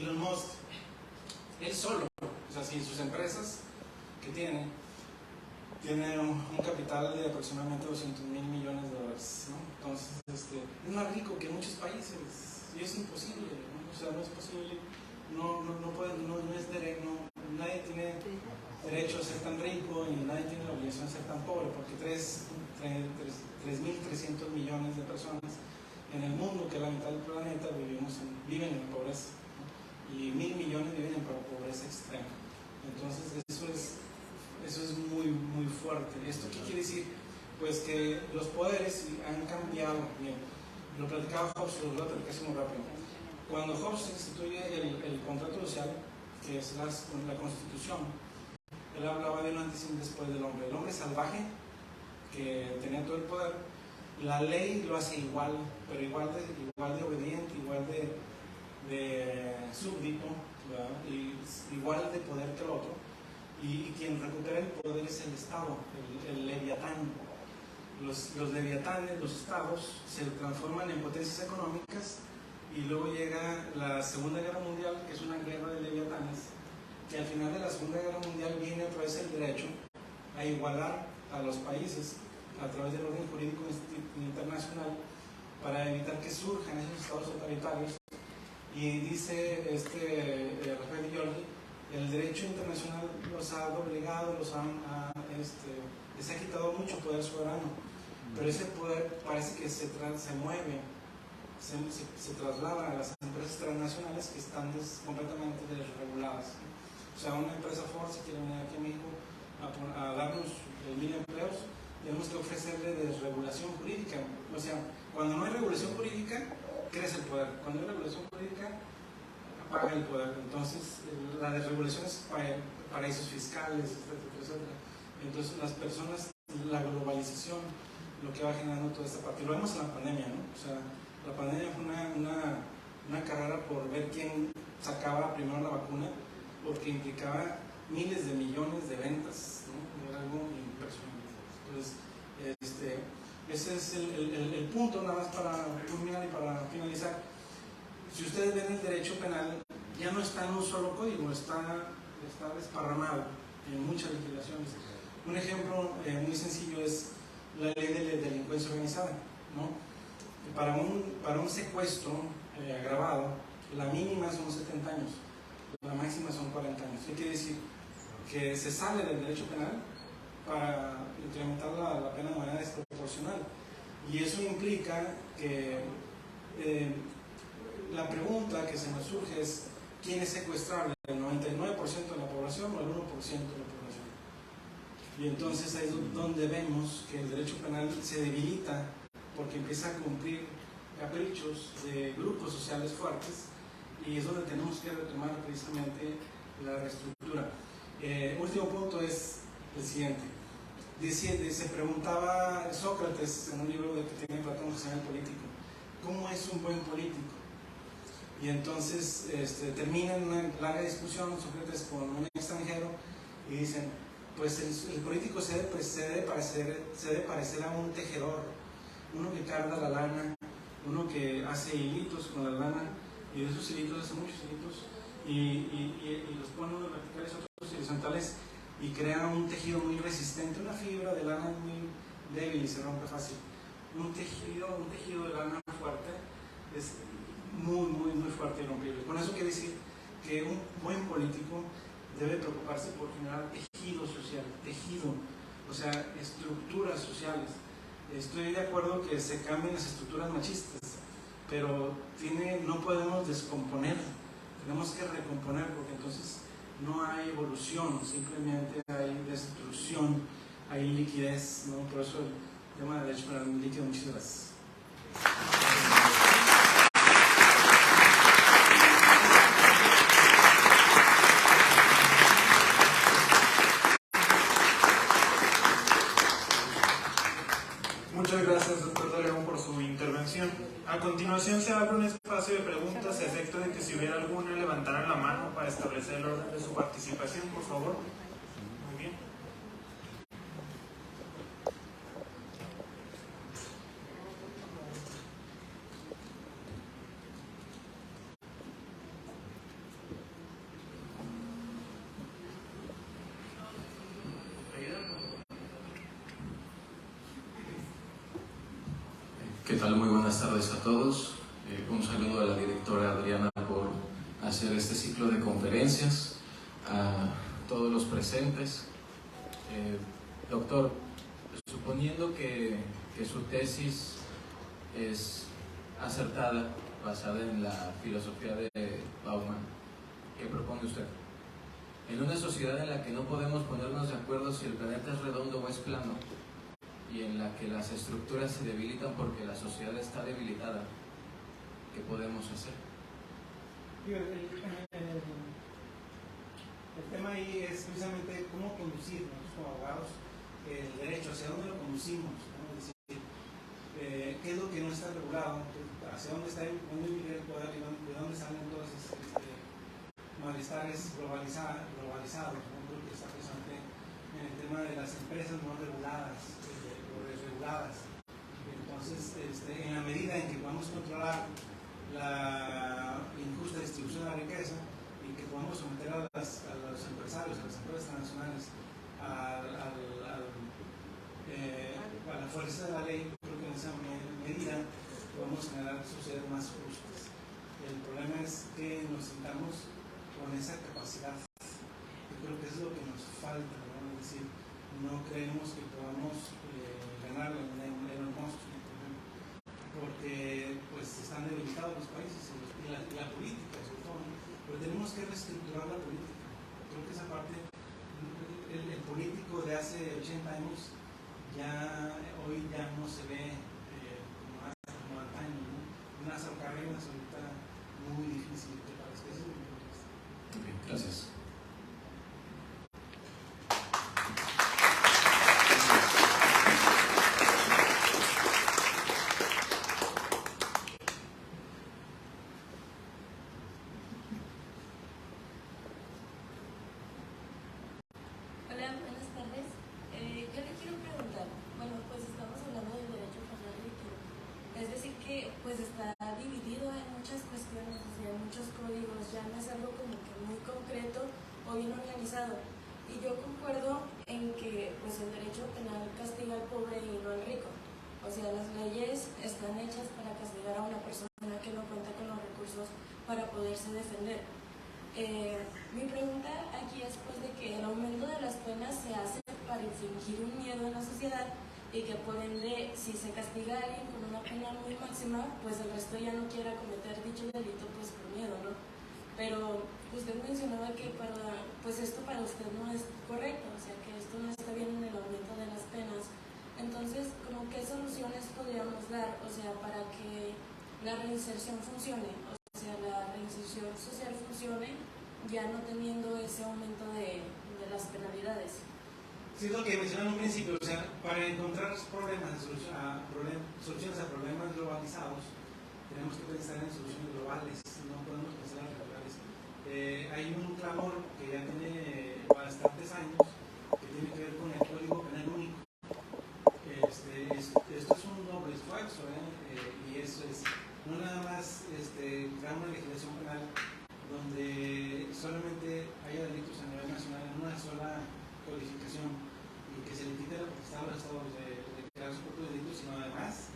Elon Musk. Él solo, o sea, sin sus empresas que tiene un capital de aproximadamente 200 mil millones de dólares, ¿no? Entonces, es más rico que muchos países y es imposible, ¿no? O sea, no es posible, nadie tiene derecho a ser tan rico y nadie tiene la obligación de ser tan pobre, porque 3.300 millones de personas en el mundo, que es la mitad del planeta, viven en pobreza, ¿no? Y 1.000 millones viven en pobreza extrema. Entonces eso es Eso es muy, muy fuerte. ¿Esto qué quiere decir? Pues que los poderes han cambiado. Bien, lo platicaba Hobbes, lo voy a platicar así muy rápido. Cuando Hobbes instituye el contrato social, que es la Constitución, él hablaba de un antes y un después del hombre. El hombre salvaje, que tenía todo el poder, la ley lo hace igual, pero igual de obediente, igual de súbdito, ¿verdad? Y igual de poder que el otro. Y quien recupera el poder es el Estado, el leviatán. Los leviatanes, los estados, se transforman en potencias económicas y luego llega la Segunda Guerra Mundial, que es una guerra de leviatanes, que al final de la Segunda Guerra Mundial viene a través del derecho a igualar a los países a través del orden jurídico internacional para evitar que surjan esos estados totalitarios. Y dice Rafael Giorgi, el derecho internacional los ha doblegado, les ha quitado mucho poder soberano, pero ese poder parece que se mueve, se traslada a las empresas transnacionales que están completamente desreguladas. O sea, una empresa Ford, si quiere venir aquí a México a darnos 1000 empleos, tenemos que ofrecerle desregulación jurídica. O sea, cuando no hay regulación jurídica, crece el poder. Cuando hay regulación jurídica, apaga el poder. Entonces, la desregulación es paraísos fiscales, etcétera. Entonces, las personas, la globalización, lo que va generando toda esta parte. Lo vemos en la pandemia, ¿no? O sea, la pandemia fue una carrera por ver quién sacaba primero la vacuna, porque implicaba miles de millones de ventas, ¿no? Era algo impresionante. Entonces, ese es el punto, nada más para culminar y para finalizar. Si ustedes ven el derecho penal, ya no está en un solo código, está desparramado en muchas legislaciones. Un ejemplo muy sencillo es la ley de delincuencia organizada, ¿no? Para un secuestro agravado, la mínima son 70 años, la máxima son 40 años. ¿Qué quiere decir? Que se sale del derecho penal para incrementar la pena de manera desproporcional. Y eso implica que la pregunta que se nos surge es: ¿quién es secuestrable? ¿El 99% de la población o el 1% de la población? Y entonces ahí es donde vemos que el derecho penal se debilita porque empieza a cumplir caprichos de grupos sociales fuertes, y es donde tenemos que retomar precisamente la reestructura. Último punto es el siguiente. Se preguntaba Sócrates en un libro que tiene Platón, que se llama El Político: ¿cómo es un buen político? Y entonces termina en una larga discusión Sócrates con un extranjero y dicen: pues el político se debe parecer a un tejedor, uno que carga la lana, uno que hace hilitos con la lana, y de esos hilitos hace muchos hilitos y los pone unos verticales, otros horizontales, y crea un tejido muy resistente. Una fibra de lana muy débil y se rompe fácil. Un tejido de lana fuerte es muy, muy, muy fuerte y rompible. Con eso quiere decir que un buen político debe preocuparse por generar tejido social, o sea, estructuras sociales. Estoy de acuerdo que se cambien las estructuras machistas, pero no podemos descomponer, tenemos que recomponer, porque entonces no hay evolución, simplemente hay destrucción, hay liquidez, ¿no? Por eso el tema de derecho penal líquido. Muchas gracias. Muchas gracias, doctor de León, por su intervención. A continuación se abre un espacio de preguntas a efecto de que si hubiera alguna levantaran la mano para establecer el orden de su participación, por favor. Muy bien. ¿Qué tal? Muy buenas tardes a todos. Un saludo a la directora Adriana por hacer este ciclo de conferencias, a todos los presentes. Doctor, suponiendo que su tesis es acertada, basada en la filosofía de Bauman, ¿qué propone usted? En una sociedad en la que no podemos ponernos de acuerdo si el planeta es redondo o es plano, y en la que las estructuras se debilitan porque la sociedad está debilitada, ¿qué podemos hacer? El tema ahí es precisamente cómo conducir nosotros como abogados el derecho, hacia dónde lo conducimos, ¿no? Es decir, qué es lo que no está regulado, hacia dónde está el poder y de dónde salen todos esos malestares globalizados, ¿no? Creo que está presente en el tema de las empresas no reguladas o desreguladas. Entonces, en la medida en que podamos controlar la injusta distribución de la riqueza y que podamos someter a los empresarios, a las empresas transnacionales a la fuerza de la ley, creo que en esa medida podemos generar sociedades más justas. El problema es que nos sintamos con esa capacidad. Yo creo que eso es lo que nos falta, ¿no? Es decir, no creemos que podamos ganarle en el monstruo, porque pues están debilitados los países y la política, sobre todo, ¿no? Pero tenemos que reestructurar la política. Creo que esa parte, el político de hace 80 años, hoy ya no se ve como antaño, ¿no? Unas carreras ahorita muy difíciles de para especies. Bien, gracias. Hola, buenas tardes. Yo le quiero preguntar, bueno, pues estamos hablando del derecho penal líquido, es decir que pues está dividido en muchas cuestiones, o sea, en muchos códigos, ya no es algo como que muy concreto o bien organizado. Y yo concuerdo en que pues el derecho penal castiga al pobre y no al rico. O sea, las leyes están hechas para castigar a una persona que no cuenta con los recursos para poderse defender. Mi pregunta aquí es pues de que el aumento de las penas se hace para infligir un miedo en la sociedad y que por ende si se castiga a alguien con una pena muy máxima, pues el resto ya no quiera cometer dicho delito pues por miedo, ¿no? Pero usted mencionaba que pues esto para usted no es correcto, o sea que esto no está bien en el aumento de las penas. Entonces, ¿cómo qué soluciones podríamos dar, o sea, para que la reinserción funcione? O sea, la reinserción social funcione ya no teniendo ese aumento de las penalidades. Sí, es lo que mencioné en un principio, o sea, para encontrar soluciones a problemas globalizados, tenemos que pensar en soluciones globales, no podemos pensar en regionales. Hay un clamor que ya tiene bastantes años, que tiene que ver con el Código Penal Único. Esto es un doble esfuerzo, y eso es no nada más crear una legislación penal donde solamente haya delitos a nivel nacional en una sola codificación y que se le quite la potestad a los estados de crear sus propios delitos, sino además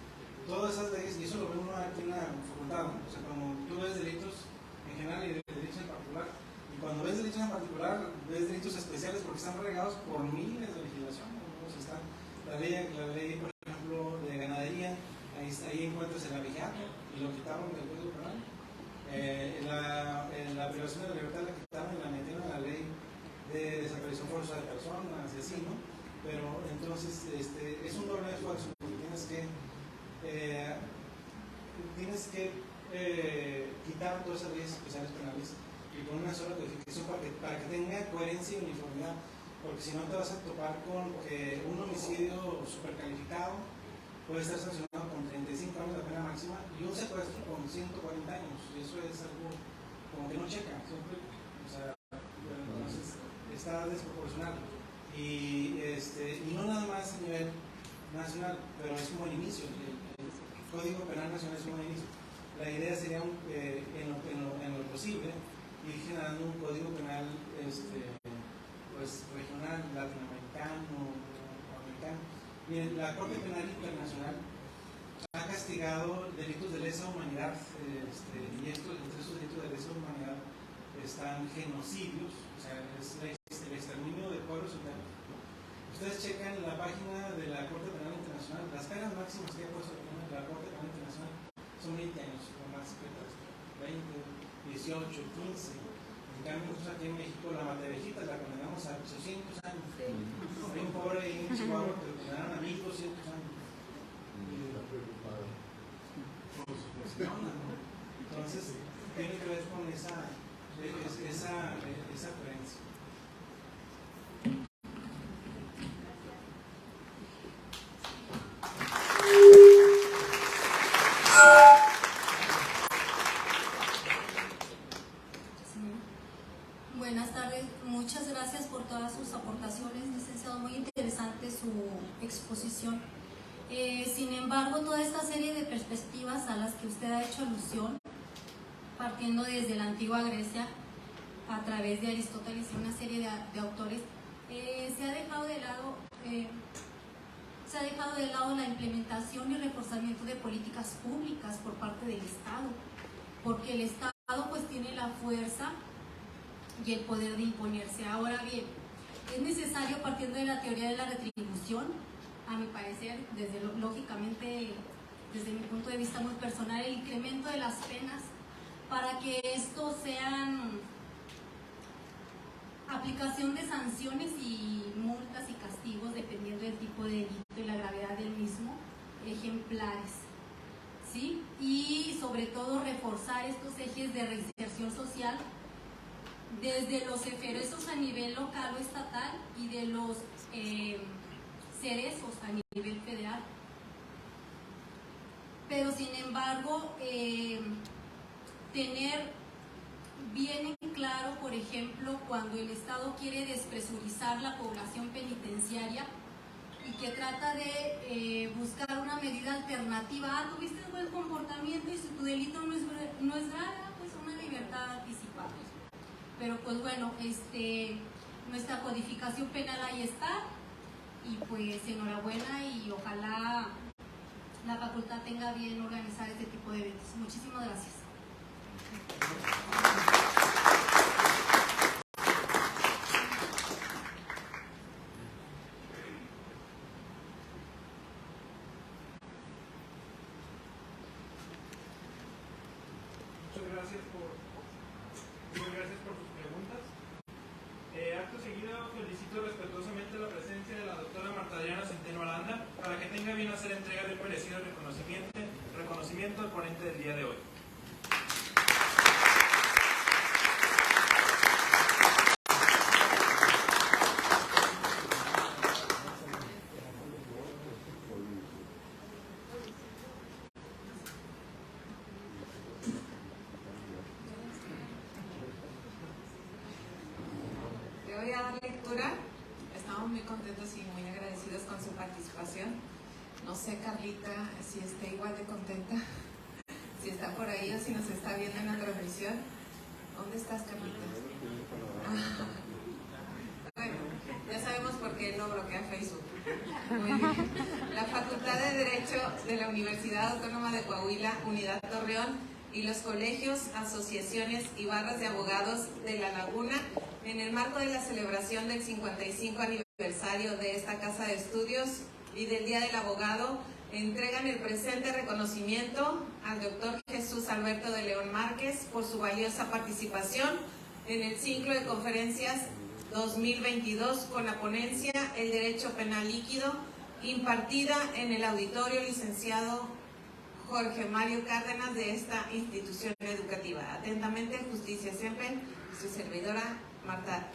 todas esas leyes, y eso lo ve uno aquí en la facultad, ¿no? O sea, como tú ves delitos en general y delitos en particular, y cuando ves delitos en particular, ves delitos especiales porque están regados por miles de legislación, ¿no? O sea, está la ley, por ejemplo, de ganadería, ahí encuentras el abigeato y lo quitaron del Código Penal. La privación de la libertad la quitaron y la metieron en la ley de desaparición forzosa de personas y así, ¿no? Pero entonces es un doble esfuerzo porque tienes que quitar todas esas leyes especiales penales y con una sola codificación para que tenga coherencia y uniformidad, porque si no te vas a topar con que un homicidio supercalificado puede estar sancionado con 35 años de pena máxima y un secuestro con 140 años, y eso es algo como que no checa siempre, o sea, entonces está desproporcional y no nada más a nivel nacional, pero es un buen inicio. El Código Penal Nacional es un buen inicio. La idea sería en lo posible ir generando un código penal pues regional, latinoamericano o americano. Miren, la Corte Penal Internacional ha castigado delitos de lesa humanidad, y entre esos delitos de lesa humanidad están genocidios, o sea, es el exterminio de pueblos enteros. Ustedes checan la página de la Corte Penal Internacional, las penas máximas que ha puesto la Corte Penal Internacional son 20 años, o más, 20, 18, 15. En cambio, nosotros aquí en México la Matavejita la condenamos a 800 años. Hay un pobre ahí en Chihuahua que lo condenaron a 1200 años. Entonces, tiene que ver con esa creencia. Buenas tardes, muchas gracias por todas sus aportaciones, licenciado, muy interesante su exposición. Sin embargo, toda esta serie de perspectivas a las que usted ha hecho alusión, partiendo desde la antigua Grecia, a través de Aristóteles y una serie de autores, se ha dejado de lado la implementación y reforzamiento de políticas públicas por parte del Estado, porque el Estado pues tiene la fuerza y el poder de imponerse. Ahora bien, es necesario, partiendo de la teoría de la retribución, a mi parecer, lógicamente, desde mi punto de vista muy personal, el incremento de las penas para que estos sean aplicación de sanciones y multas y castigos, dependiendo del tipo de delito y la gravedad del mismo, ejemplares, ¿sí? Y sobre todo reforzar estos ejes de reinserción social desde los eferesos a nivel local o estatal y de los cerezos a nivel federal. Pero sin embargo, tener bien en claro, por ejemplo, cuando el Estado quiere despresurizar la población penitenciaria y que trata de buscar una medida alternativa. Tuviste buen comportamiento y si tu delito no es grave, pues una libertad anticipada. Pero pues bueno, nuestra codificación penal ahí está, y pues enhorabuena, y ojalá la facultad tenga bien organizar este tipo de eventos. Muchísimas gracias. Muchas gracias por sus preguntas. Acto seguido, felicito respetuosamente la presencia de la doctora Marta Adriana Centeno Aranda para que tenga bien hacer entrega de un merecido reconocimiento al ponente del día de hoy. Voy a dar lectura. Estamos muy contentos y muy agradecidos con su participación. No sé, Carlita, si está igual de contenta, si está por ahí o si nos está viendo en la transmisión. ¿Dónde estás, Carlita? Bueno, ya sabemos por qué no bloquea Facebook. Muy bien. La Facultad de Derecho de la Universidad Autónoma de Coahuila, Unidad Torreón, y los colegios, asociaciones y barras de abogados de La Laguna, en el marco de la celebración del 55 aniversario de esta Casa de Estudios y del Día del Abogado, entregan el presente reconocimiento al doctor Jesús Alberto de León Márquez por su valiosa participación en el ciclo de conferencias 2022 con la ponencia El Derecho Penal Líquido, impartida en el auditorio licenciado Jorge Mario Cárdenas de esta institución educativa. Atentamente, Justicia siempre, su servidora Marta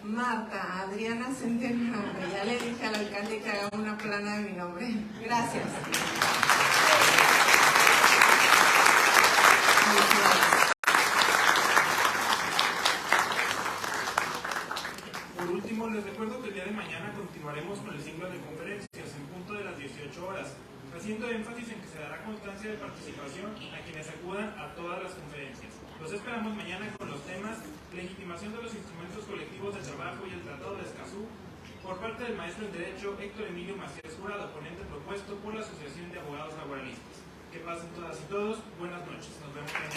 Adriana Centeno. Ya le dije al alcalde que haga una plana de mi nombre. Gracias. Por último, les recuerdo que el día de mañana continuaremos con el ciclo de conferencias en punto de las 18 horas, haciendo énfasis en que se dará constancia de participación a quienes acudan a todas las conferencias. Los esperamos mañana con los temas legitimación de los instrumentos colectivos de trabajo y el Tratado de Escazú, por parte del maestro en Derecho Héctor Emilio Macías Jurado, ponente propuesto por la Asociación de Abogados Laboralistas. Que pasen todas y todos, buenas noches, nos vemos mañana.